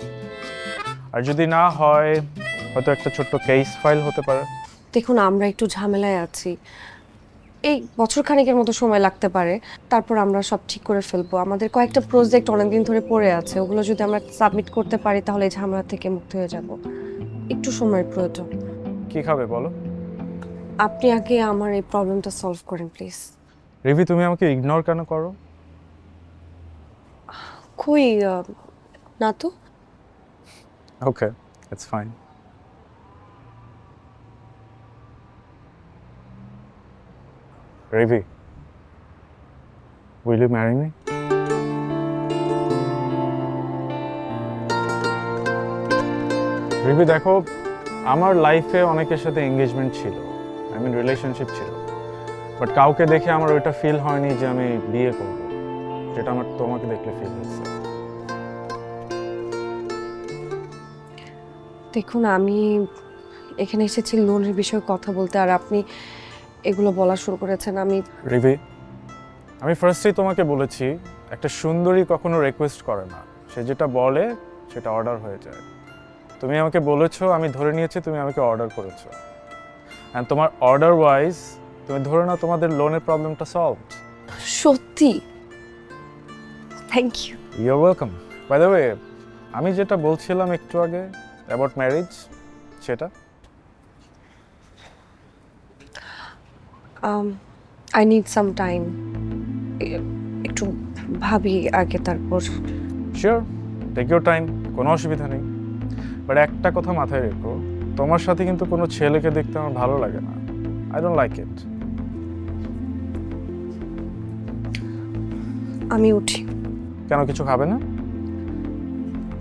আর যদি না হয় হয়তো একটা ছোট্ট কেস ফাইল হতে পারে। দেখুন আমরা একটু ঝামেলায় আছি, এই বছর খানেকের মতো সময় লাগতে পারে, তারপর আমরা সব ঠিক করে ফেলবো। আমাদের কয়েকটা প্রজেক্ট অনেকদিন ধরে পড়ে আছে, ওগুলো যদি আমরা সাবমিট করতে পারি তাহলে এই ঝামেলা থেকে মুক্ত হয়ে যাব। একটু সময়ের প্রয়োজন। কি খাবে বলো? আপনি আগে আমার এই প্রবলেমটা সলভ করেন প্লিজ। রিভি তুমি আমাকে ইগনোর কেন করো? কই না তো। Okay, it's fine. Ravi, will you marry me? রিভি দেখো, আমার লাইফে অনেকের সাথে এঙ্গেজমেন্ট ছিল, রিলেশনশিপ ছিল, বাট কাউকে দেখে আমার ওইটা ফিল হয়নি যে আমি বিয়ে করব, যেটা আমার তোমাকে দেখলে ফিল হচ্ছে। দেখুন আমি এখানে এসেছি লোনের বিষয়ে কথা বলতে, আর আপনি এগুলো বলা শুরু করেছেন। রিভি, আমি ফার্স্টেই তোমাকে বলেছি একটা সুন্দরী কখনো রিকোয়েস্ট করে না, সে যেটা বলে সেটা অর্ডার হয়ে যায়। তুমি আমাকে বলেছো, আমি ধরে নিয়েছি তুমি আমাকে অর্ডার করেছো, অ্যান্ড তোমার অর্ডার ওয়াইজ তুমি ধরে নাও তোমাদের লোনের প্রবলেমটা সলভড। সত্যি? Thank you. You are welcome. By the way, আমি যেটা বলছিলাম একটু আগে অ্যাবাউট ম্যারেজ, সেটা আই নিড সাম টাইম, একটু ভাবি আগে তারপর। শিওর, টেক ইউর টাইম, কোনো অসুবিধা নেই, বাট একটা কথা মাথায় রেখো, তোমার সাথে কিন্তু কোনো ছেলেকে দেখতে আমার ভালো লাগে না। I don't like it. আমি উঠি। কেন, কিছু খাবে না?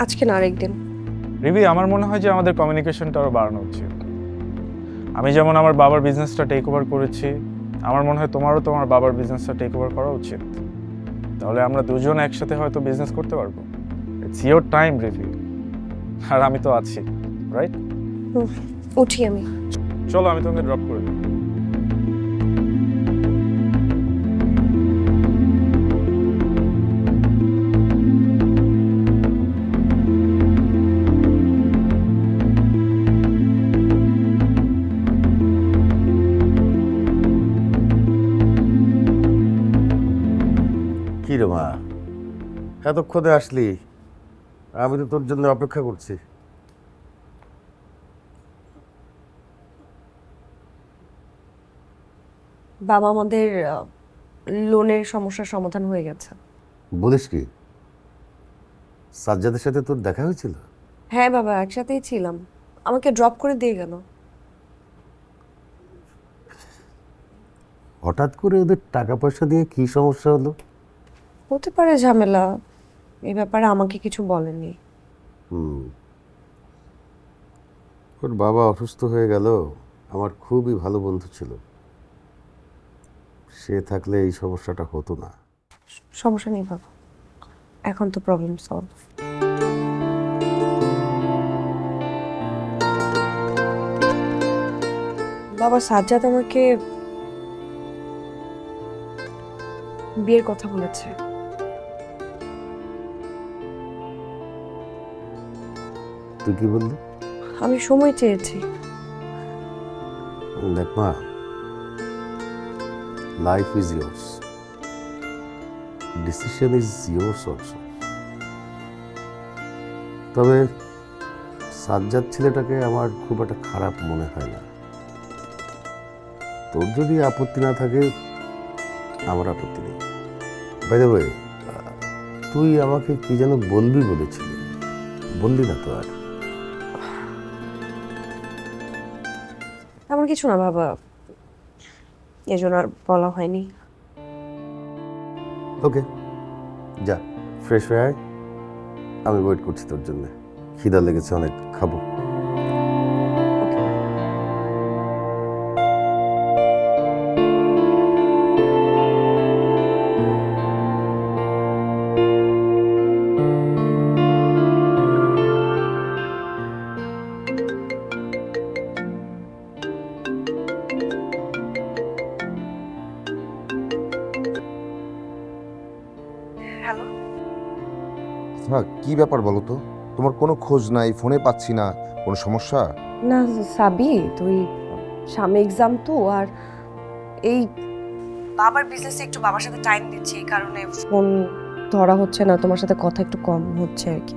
আজকে না, আরেকদিন। রিভি, আমার মনে হয় যে আমাদের কমিউনিকেশনটা আরও বাড়ানো উচিত। আমি যেমন আমার বাবার বিজনেসটা টেক ওভার করেছি, আমার মনে হয় তোমারও তোমার বাবার বিজনেসটা টেক ওভার করা উচিত। তাহলে আমরা দুজন একসাথে হয়তো বিজনেস করতে পারবো। ইটস ইয়োর টাইম রিভি, আর আমি তো আছি, রাইট? উঠি আমি। চলো, আমি তোমাকে ড্রপ করে দেবো। কি রে মা, এতক্ষণে আসলি? আমি তো তোর জন্য অপেক্ষা করছি। বাবা, আমাদের লোনের সমস্যার সমাধান হয়ে গেছে। বলিস কি? সাজ্জাদের সাথে তোর দেখা হয়েছিল? হ্যাঁ বাবা, একসাথেই ছিলাম, আমাকে ড্রপ করে দিয়ে গেল। হঠাৎ করে ওদের টাকা পয়সা দিয়ে কি সমস্যা হলো? হতে পারে ঝামেলা, এই ব্যাপারে আমাকে কিছু বলেনি। ওর বাবা অসুস্থ হয়ে গেল, আমার খুবই ভালো বন্ধু ছিল। সে থাকলে এই সমস্যাটা হতো না। সমস্যা নেই বাবা, এখন তো প্রবলেম সলভ। বাবা, সাজ্জাদ আমাকে বিয়ের কথা বলেছে। তুই কি বললি? আমি সময় চেয়েছি। দেখ মা, life is years, decision is years also. তবে সাজ্জাদ ছেলেটাকে আমার খুব একটা খারাপ মনে হয় না। তোর যদি আপত্তি না থাকে, আমার আপত্তি নেই। বাই দ্য ওয়ে, তুই আমাকে কি যেন বলবি বলেছিলি, বললি না তো? আর তেমন কিছু না বাবা, এজন্য আর বলা হয়নি। ওকে, যা ফ্রেশ হয়ে আয়, আমি ওয়েট করছি তোর জন্য। খিদা লেগেছে অনেক, খাবো। হ্যালো, হ্যাঁ, কি ব্যাপার বলো তো? তোমার কোনো খোঁজ নাই, ফোনে পাচ্ছি না, কোনো সমস্যা? না সাবি, তুই সামনে এক্সাম তো, আর এই বাবার বিজনেসে একটু বাবার সাথে টাইম দিচ্ছি, এই কারণে ফোন ধরা হচ্ছে না, তোমার সাথে কথা একটু কম হচ্ছে আর কি।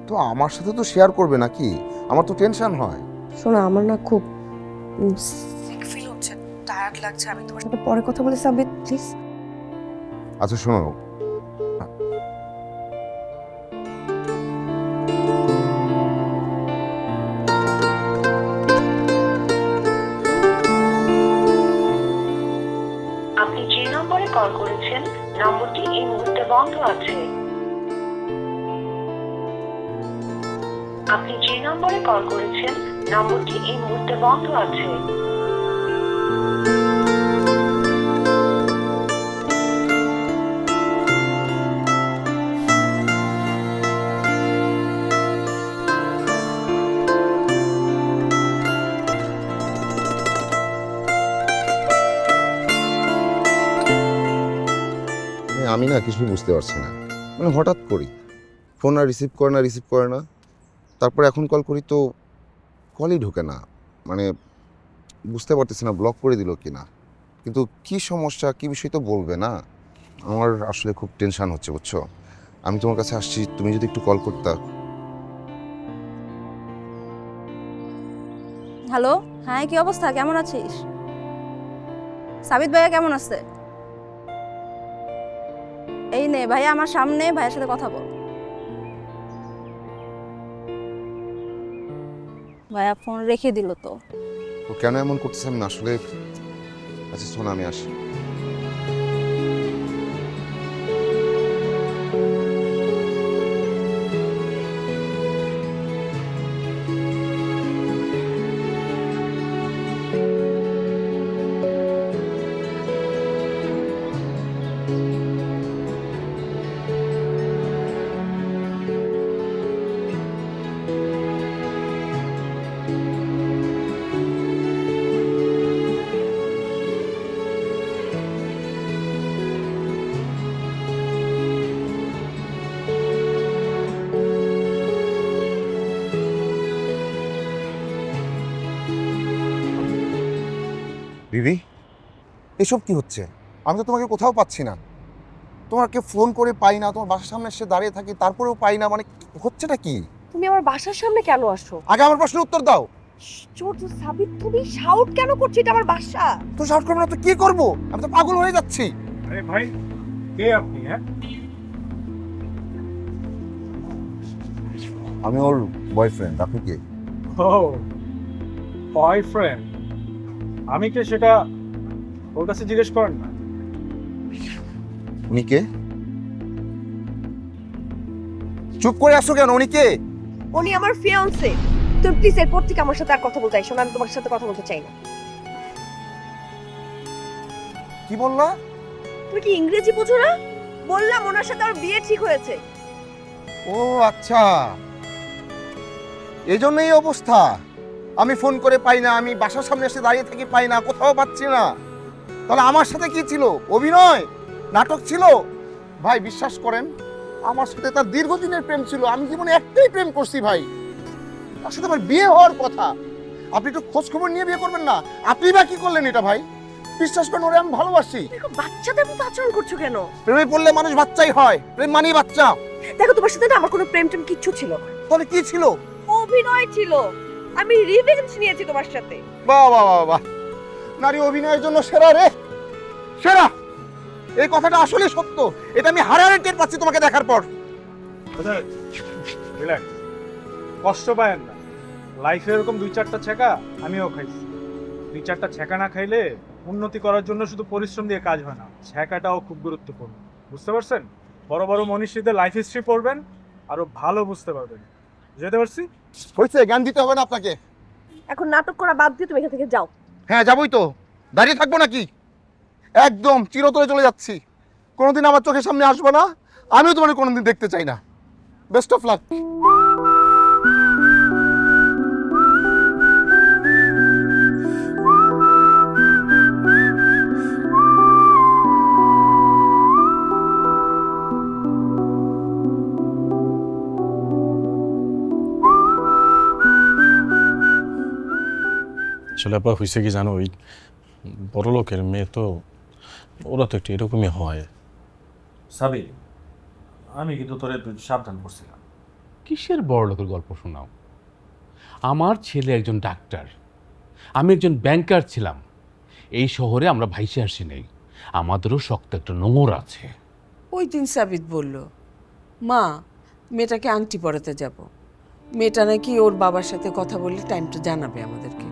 তো আমার সাথে তো শেয়ার করবে নাকি? আমার তো টেনশন হয়। শোনো, আমার না খুব সিক ফিল হচ্ছে, টায়ার্ড লাগছে, আমি তোমার সাথে পরে কথা বলি সাবি, প্লিজ। আচ্ছা শোনো, আপনি যে নম্বরে কল করেছেন নম্বরটি এই মুহূর্তে বন্ধ আছে। আপনি যে নম্বরে কল করেছেন নম্বরটি এই মুহূর্তে বন্ধ আছে। আমি না কিছুই বুঝতে পারছি না, মানে হঠাৎ করি ফোন আর রিসিভ করে না, রিসিভ করে না, তারপর এখন কল করি তো কলই ঢোকে না, মানে বুঝতে পারতেছি না ব্লক করে দিল কি না। কিন্তু কি সমস্যা, কি বিষয় তো বলবে না। আমার আসলে খুব টেনশন হচ্ছে, বুঝছো? আমি তোমার কাছে আসছি, তুমি যদি একটু কল করতা। হ্যালো, হ্যাঁ কি অবস্থা, কেমন আছিস? সাবিত ভাইয়া কেমন আছে? এই নে ভাইয়া আমার সামনে, ভাইয়ের সাথে কথা বল। ভাইয়া ফোন রেখে দিল তো। ও কেন এমন করতেছে আমি আসলে, আচ্ছা শোন আমি আসি। দিদি এসব কি হচ্ছে? আমি তো তোমাকে কোথাও পাচ্ছি না, তোমাকে ফোন করে পাই না, তোমার বাসার সামনে এসে দাঁড়িয়ে থাকি তারপরেও পাই না, মানে হচ্ছেটা কি? তুমি আমার বাসার সামনে কেন আসো? আগে আমার প্রশ্নের উত্তর দাও। চোর সাবিত, তুমি শাউট কেন করছো? এটা আমার বাসা। তো শাউট করবো না তো কি করবো? আমি তো পাগল হয়ে যাচ্ছি। আরে ভাই, কে আপনি? হ্যাঁ, আমি ওর বয়ফ্রেন্ড। আপনি কে? ও বয়ফ্রেন্ড। আমি কে সেটা ওর কাছে জিজ্ঞেস করেন না। উনি কে? চুপ করে আসো কেন? উনি কে? উনি আমার ফিয়ান্সে। তুমি প্লিজ এরপর থেকে আমার সাথে আর কথা বলতে চাইছো না, আমি তোমার সাথে কথা বলতে চাই না। কি বললা? তুমি কি ইংরেজি বোঝো না? বললাম ওনার সাথে আমার বিয়ে ঠিক হয়েছে। ও আচ্ছা, এই জন্যই এই অবস্থা। আমি ফোন করে পাই না, আমি বাসার সামনে এসে দাঁড়িয়ে থাকি পাই না, কোথাও পাচ্ছি না। তাহলে আমার সাথে কি ছিল? অভিনয়, নাটক ছিল? ভাই বিশ্বাস করেন, আমার সাথে তার দীর্ঘদিনের প্রেম ছিল। আমি জীবনে একটাই প্রেম করছি ভাই, তার সাথে আমার বিয়ে হওয়ার কথা। আপনি একটু খোঁজ খবর নিয়ে বিয়ে করবেন না? আপনি বা কি করলেন এটা ভাই? বিশ্বাস করেন, ওরে আমি ভালোবাসি। দেখো বাচ্চাদের মতো আচরণ করছো কেন? প্রেমে পড়লে মানুষ বাচ্চাই হয়, প্রেম মানেই বাচ্চা। দেখো তোমার সাথে না আমার কোনো প্রেম টেম কিচ্ছু ছিল না। তাহলে কি ছিল? অভিনয় ছিল। আমি রিভেঞ্জ নিয়েছি তোমার সাথে। বাহ বাহ বাহ বাহ, নারী অভিনয়ের জন্য সেরা রে, সেরা। এই কথাটা আসলে সত্য, এটা আমি হারারে টের পাচ্ছি তোমাকে দেখার পর। রিল্যাক্স, কষ্ট পায়েন না। লাইফে এরকম 2-4টা ছ্যাঁকা আমিও খাইছি। 2-4টা ছ্যাঁকা না খাইলে উন্নতি করার জন্য শুধু পরিশ্রম দিয়ে কাজ হয় না, ছ্যাঁকাটাও খুব গুরুত্বপূর্ণ। বুঝতে পারছেন? বড় বড় মনীষীদের লাইফ হিস্ট্রি পড়বেন, আরো ভালো বুঝতে পারবেন। যেতে পারছি? হয়েছে, জ্ঞান দিতে হবে না আপনাকে। এখন নাটক করা বাদ দিয়ে তুমি এখান থেকে যাও। হ্যাঁ যাবোই তো, দাঁড়িয়ে থাকবো নাকি? একদম চিরতরে চলে যাচ্ছি, কোনোদিন আমার চোখের সামনে আসবো না, আমিও তোমাকে কোনোদিন দেখতে চাই না। Best of luck. আসলে আপা হয়েছে কি জানো, ওই বড় লোকের মেয়ে তো, ওরা তো একটু এরকমই হয়। সাবি, আমি কিন্তু তোর একটু সাবধান করছিলাম। কিসের বড় লোকের গল্প শোনাও? আমার ছেলে একজন ডাক্তার, আমি একজন ব্যাংকার ছিলাম। এই শহরে আমরা ভাইসে আসি নেই, আমাদেরও শক্ত একটা নোংর আছে। ওই দিন সাবিত বলল, মা মেয়েটাকে আংটি পরাতে যাব। মেয়েটা নাকি ওর বাবার সাথে কথা বললে টাইমটা জানাবে আমাদেরকে।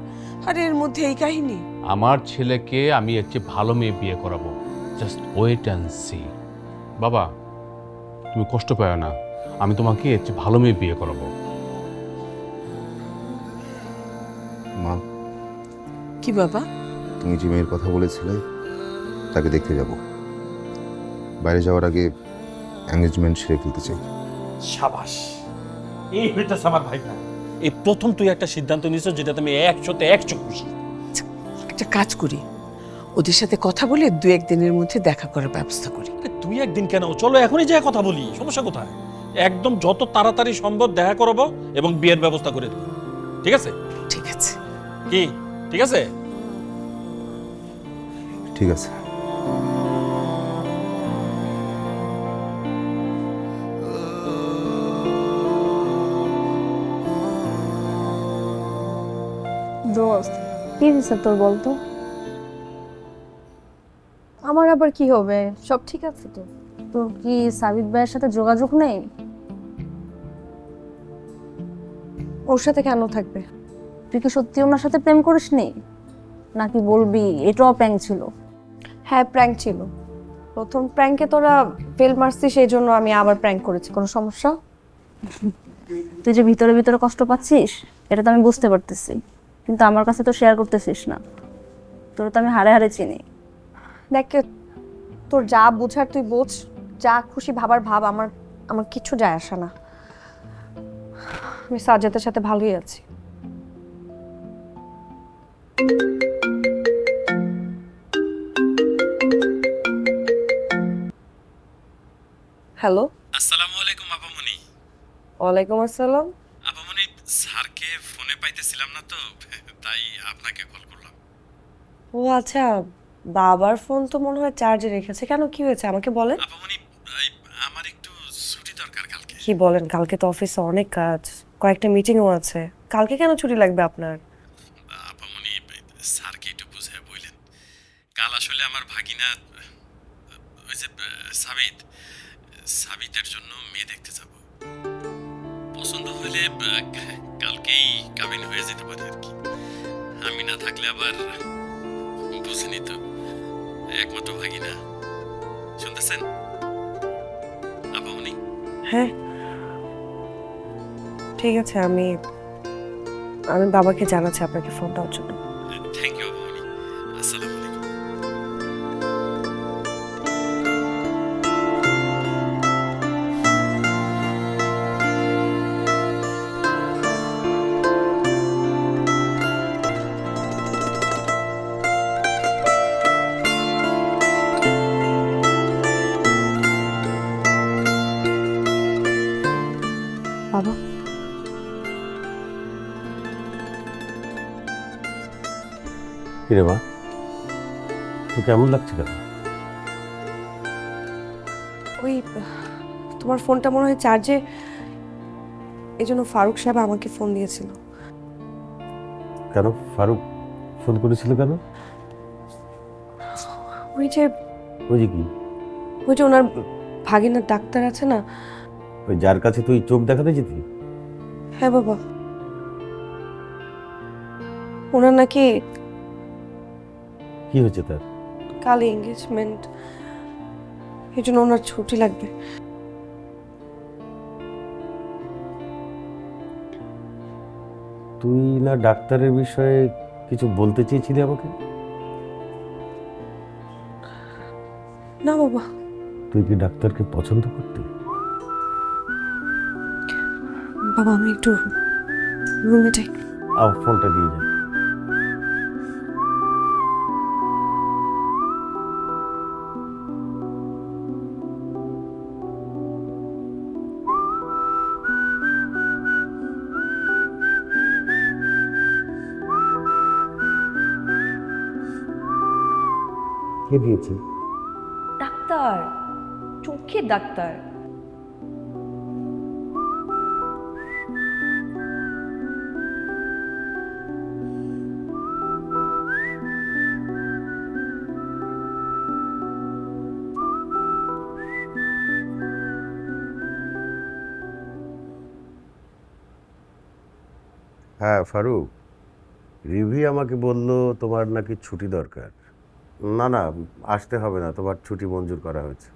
আর এর মধ্যে এই কাহিনী। আমার ছেলেকে আমি এর চেয়ে ভালো মেয়ে বিয়ে করাবো, জাস্ট ওয়েট অ্যান্ড সি। বাবা তুমি কষ্ট পাও না, আমি তোমাকে এর চেয়ে ভালো মেয়ে বিয়ে করাবো। মা, কি বাবা? তুমি যে মেয়ের কথা বলেছিলে তাকে দেখতে যাব। বাইরে যাওয়ার আগে এঙ্গেজমেন্ট সেরে ফেলতে চাই। সাবাস, এই হইতেছে আমার ভাই না। এই প্রথম তুই একটা সিদ্ধান্ত নিছ যেটা তুমি 100-100 খুশি। একটা কাজ করি, ওদের সাথে কথা বলে 2-1 দিনের মধ্যে দেখা করার ব্যবস্থা করি। 2-1 দিন কেন, চলো এখনই যা কথা বলি, সমস্যা কোথায়? একদম যত তাড়াতাড়ি সম্ভব দেখা করাবো এবং বিয়ের ব্যবস্থা করে দেবো। ঠিক আছে? ঠিক আছে। কি ঠিক আছে? ঠিক আছে। দোস্ত, কি হয়েছে তোর বলতো? আমার আবার কি হবে? সব ঠিক আছে তো? তোর কি সাবিত ভাইয়ের সাথে যোগাযোগ নেই? ওর সাথে কেন থাকবে? তুই কি সত্যি ওনার সাথে প্রেম করিসনি, নাকি বলবি এটাও প্র্যাঙ্ক ছিল? হ্যাঁ, প্র্যাঙ্ক ছিল। প্রথম প্র্যাঙ্কে তোরা ফেল মারছিস, সেই জন্য আমি আবার প্র্যাঙ্ক করেছি। কোনো সমস্যা? তুই যে ভিতরে ভিতরে কষ্ট পাচ্ছিস এটা তো আমি বুঝতে পারতেছি, কিন্তু আমার কাছে তো শেয়ার করতেছিস না। তোর তো আমি হাড়ে হাড়ে চিনি। দেখ, তোর যা বুঝার তুই বোঝ, যা খুশি ভাবার ভাব, আমার আমার কিছু যায় আসে না। আমি সাজ্জাদের সাথে ভালোই আছি। হ্যালো, আসসালামু আলাইকুম আপামনি। ওয়ালাইকুম আসসালাম। আপামনি, স্যারকে ফোনে পাইতেছিলাম না তো, তাই আপনাকে কল করলাম। ও আচ্ছা, বাবার ফোন তো মনে হয় চার্জে রেখেছে। কেন, কি হয়েছে আমাকে বলেন। আপামনি, আমার একটু ছুটি দরকার কালকে। কি বলেন? কালকে তো অফিসে অনেক কাজ, কয়েকটা মিটিংও আছে। কালকে কেন ছুটি লাগবে আপনার? আপামনি, স্যারকে একটু বুঝায় বললেন, কাল আসলে আমার ভাগিনা ওই যে সাবিতের জন্য মেয়ে দেখতে যাব। পছন্দ হলে কালকেই কাবিন হয়ে যেতে পারে আর কি। আমি না থাকলে আবার বুঝেনি তো, একমাত্র ভাগিনা। শুনতেছেন আপামনি? হ্যাঁ, ঠিক আছে, আমি বাবাকে জানাচ্ছি আপনাকে ফোন দেওয়ার জন্য। থ্যাংক ইউ আপামনি। আসসালামু আলাইকুম। বাবা, কিরে মা, তো কেমন লাগছে কেন? ওই তোমার ফোনটা মনে হয় চার্জে, এই জন্য ফারুক সাহেব আমাকে ফোন দিয়েছিল। কেন ফারুক ফোন করেছিল কেন? ওই যে কি? ওই যে ওনার ভাগিনার ডাক্তার আছে না, ওই যার কাছে তুই চোখ দেখাতে যেতি? হ্যাঁ বাবা, ওনার নাকি কি হয়েছে তার? কাল এঙ্গেজমেন্ট, এই জন্য ওনার ছুটি লাগবে। তুই না ডাক্তারের বিষয়ে কিছু বলতে চেয়েছিলি আমাকে? না বাবা। তুই কি ডাক্তারকে পছন্দ করতি? বাবা, আমি একটু রুমে যাই। ফোনটা দিয়ে যা। কে দিয়েছে? ডাক্তার, চোখের ডাক্তার। হ্যাঁ ফারুক, রিভি আমাকে বলল তোমার নাকি ছুটি দরকার। না না, আসতে হবে না, তোমার ছুটি মঞ্জুর করা হয়েছে।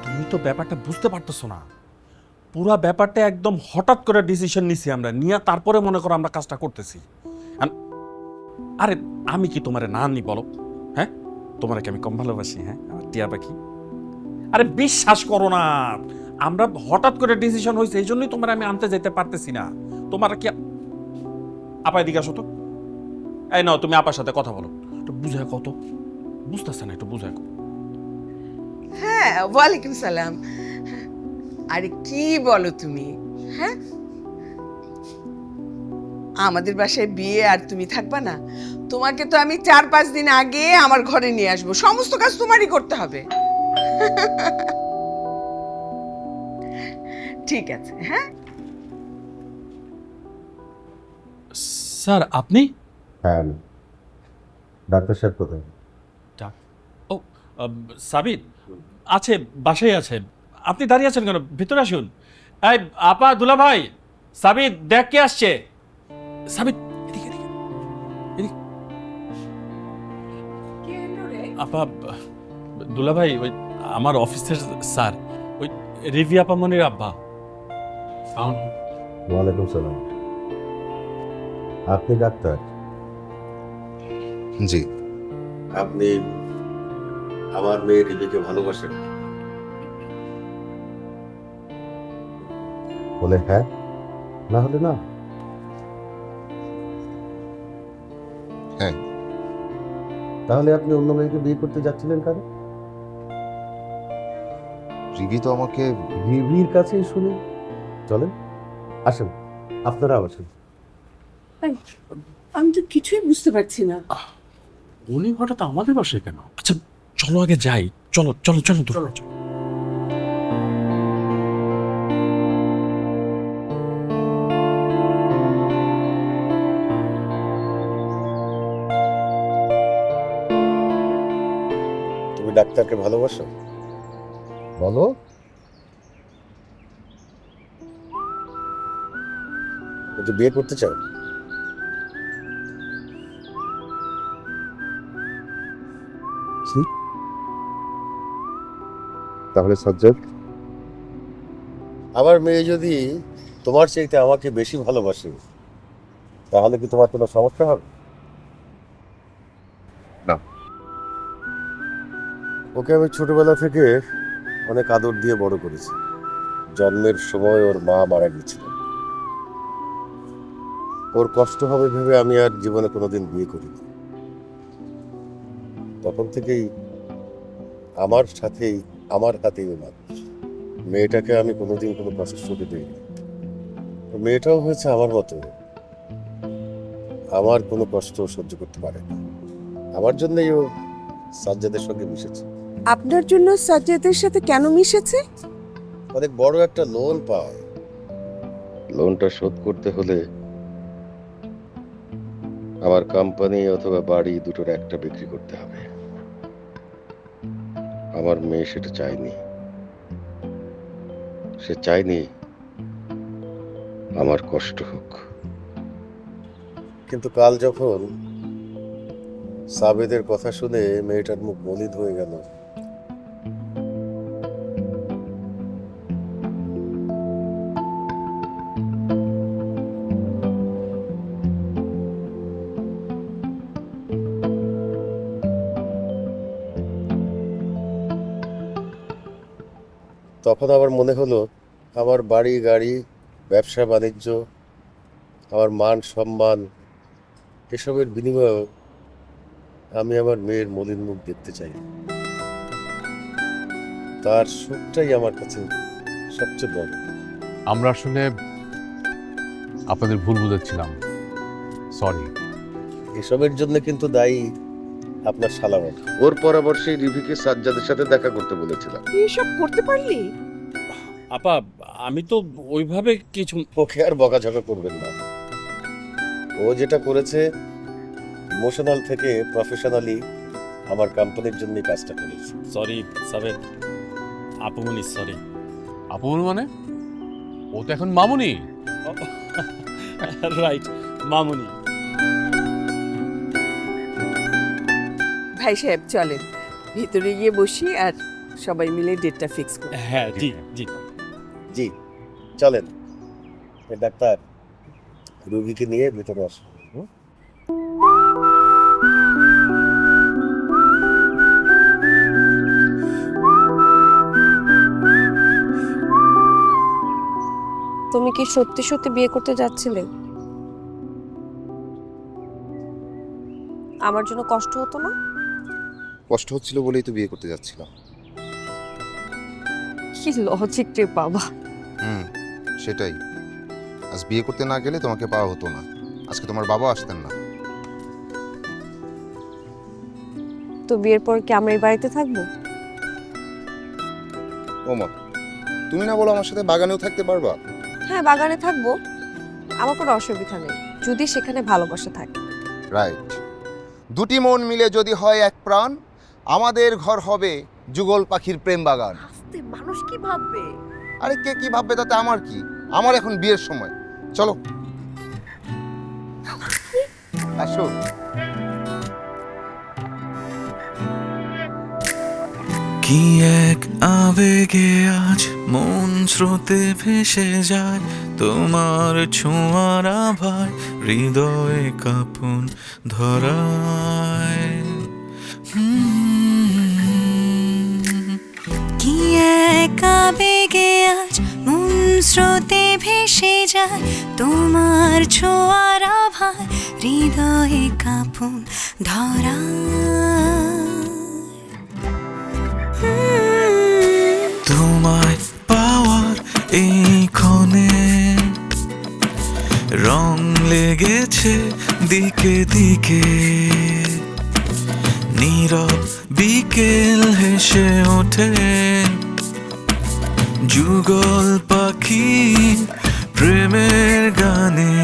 তুমি তো ব্যাপারটা বুঝতে পারতেছো না। পুরা ব্যাপারটা একদম হঠাৎ করে ডিসিশন নিছি আমরা, নিয়ে তারপরে মনে করো আমরা কাজটা করতেছি। আরে আমি কি তোমারে না নি বলো? হ্যাঁ, তোমারে কি আমি কম ভালোবাসি? হ্যাঁ, আমার টিয়া পাখি। আরে বিশ্বাস করো না, আমরা হঠাৎ করে ডিসিশন হয়েছে, এই জন্যই তোমার আমি আনতে যেতে পারতেছি না। তোমার কি আপা এদিকে আসো তো। এই নাও, তুমি আপার সাথে কথা বলো, একটু বুঝায় কত বুঝতেছে না, একটু বুঝায় কত। হ্যাঁ, ওয়ালাইকুম সালাম। আরে কি বলো তুমি? হ্যাঁ, আমাদের বাসায় বিয়ে আর তুমি থাকবা না? তোমাকে তো আমি 4-5 দিন আগে আমার ঘরে নিয়ে আসবো, সমস্ত কাজ তোমারই করতে হবে। ঠিক আছে, হ্যাঁ? স্যার আপনি? হ্যাঁ, ডাক্তার সাহেব কোথায়? ও সাবিত আছে, বাসায় আছে। আপনি দাঁড়িয়ে আছেন কেন? ভিতরে আসুন। এই আপা, দুলা ভাই, সাবিত দেখ কে আসছে। সাবিত এদিকে এদিকে এদিকে। আপা, দুলা ভাই, ওই আমার অফিসের স্যার, ওই রিভি আপা মনির আব্বা। ওয়ালাইকুম সালাম। আপনি ডাক্তার? জি। আপনি আমার মেয়ে রিভিকে ভালোবাসেন? বলে হ্যাঁ, না হলে না। হ্যাঁ। তাহলে আপনি অন্য মেয়েকে বিয়ে করতে যাচ্ছিলেন কেন? রিভি তো আমাকে রিভির কাছেই শুনে চলেন, আসেন, আপনারা আসেন। আমি তো কিছুই বুঝতে পারছি না। উনি হঠাৎ আমাদের বাসায় কেন? আচ্ছা চলো আগে যাই, চলো চলো চলো চলো। তুমি ডাক্তারকে ভালোবাসো? বলো। কিন্তু বিয়ে করতে চাও? তাহলে সজ্জদ, আমার মেয়ে যদি তোমার চাইতে আমাকে বেশি ভালোবাসে, তাহলে কি তোমার কোনো সমস্যা হবে? না। ওকে আমি ছোটবেলা থেকে অনেক আদর দিয়ে বড় করেছি। জন্মের সময় ওর মা মারা গেছিল। ওর কষ্ট হবে ভেবে আমি আর জীবনে কোনোদিন বিয়ে করিনি। তখন থেকেই আমার সাথেই, আমার হাতেই ও মানুষ। মেয়েটাকে আমি কোনোদিন কোনো কষ্ট সুখে দিইনি। মেয়েটাও হয়েছে আমার মতো, আমার কোনো কষ্ট সহ্য করতে পারে না। আমার জন্যই ও সাজ্জাদের সঙ্গে মিশেছে। আপনার জন্য সাজ্জাদের সাথে কেন মিশেছে? অনেক বড় একটা লোন পায়। লোনটা শোধ করতে হলে আমার কোম্পানি অথবা বাড়ি দুটোর একটা বিক্রি করতে হবে। আমার মেয়ে সেটা চায়নি। সে চায়নি আমার কষ্ট হোক। কিন্তু কাল যখন সাবেদের কথা শুনে মেয়েটার মুখ মলিন হয়ে গেল, তখন আমার মনে হলো আমার বাড়ি গাড়ি, ব্যবসা বাণিজ্য, আমার মান সম্মান, এসবের বিনিময়ে আমি আমার মেয়ের মলিন মুখ দেখতে চাই। তার সুখটাই আমার কাছে সবচেয়ে বড়। আমরা আসলে আপনাদের ভুল বুঝেছিলাম, সরি। এসবের জন্য কিন্তু দায়ী আপনার শালাবাবু। ওর পরামর্শে রিভিকে সাজ্জাদের সাথে দেখা করতে বলেছিলাম। এসব করতে পারলি? আপা আমি তো ওইভাবে কিছু। ওকে আর বকাঝকা করবেন না। ও যেটা করেছে ইমোশনাল থেকে প্রফেশনালি আমার কোম্পানির জন্য কাজটা করেছে। Sorry সাবেদ, আপুমনি sorry. আপুমনি মানে? ও তো এখন মামুনি। রাইট, মামুনি। ভাই সাহেব চলেন ভিতরে গিয়ে বসি আর সবাই মিলে ডেটটা ফিক্স করি। হ্যাঁ জি জি জি চলেন। ডাক্তার, রোগীকে নিয়ে ভিতরে আসুন। তুমি কি সত্যি সত্যি বিয়ে করতে যাচ্ছিলে? আমার জন্য কষ্ট হতো না? কষ্ট হচ্ছিল বলেই তো বিয়ে করতে যাচ্ছিলাম। কি লজিক রে বাবা। সেটাই। আজ বিয়ে করতে না গেলে তোমাকে পাওয়া হতো না। আজকে তোমার বাবা আসতেন না। তো বিয়ের পর কি আমরা এই বাড়িতে থাকবো? ওমা, তুমি না বলো আমার সাথে বাগানেও থাকতে পারবা? হ্যাঁ, বাগানে থাকবো, আমার কোনো অসুবিধা নেই, যদি সেখানে ভালোবাসা থাকে। রাইট। দুটি মন মিলে যদি হয় এক প্রাণ, আমাদের ঘর হবে যুগল পাখির প্রেম বাগান। আস্তে, মানুষ কি ভাববে? আরে কে কি ভাববে তাতে আমার কি? আমার এখন বিয়ের সময়। চলো আসো। কি এক আবেগে আজ মন স্রোতে ভেসে যায়, তোমার ছোঁয়ার আভায় হৃদয়ে কাঁপন ধরায়। কি এক আবেগে আজ মন স্রোতে ভেসে যায়, তোমার ছোঁয়ার আভায় হৃদয়ে কাঁপন ধরা। তোমায় পাওয়ার এই ক্ষণে রং লেগেছে দিকে দিকে, নীরব বিকেল হেসে ওঠে যুগল পাখি প্রেমের গানে।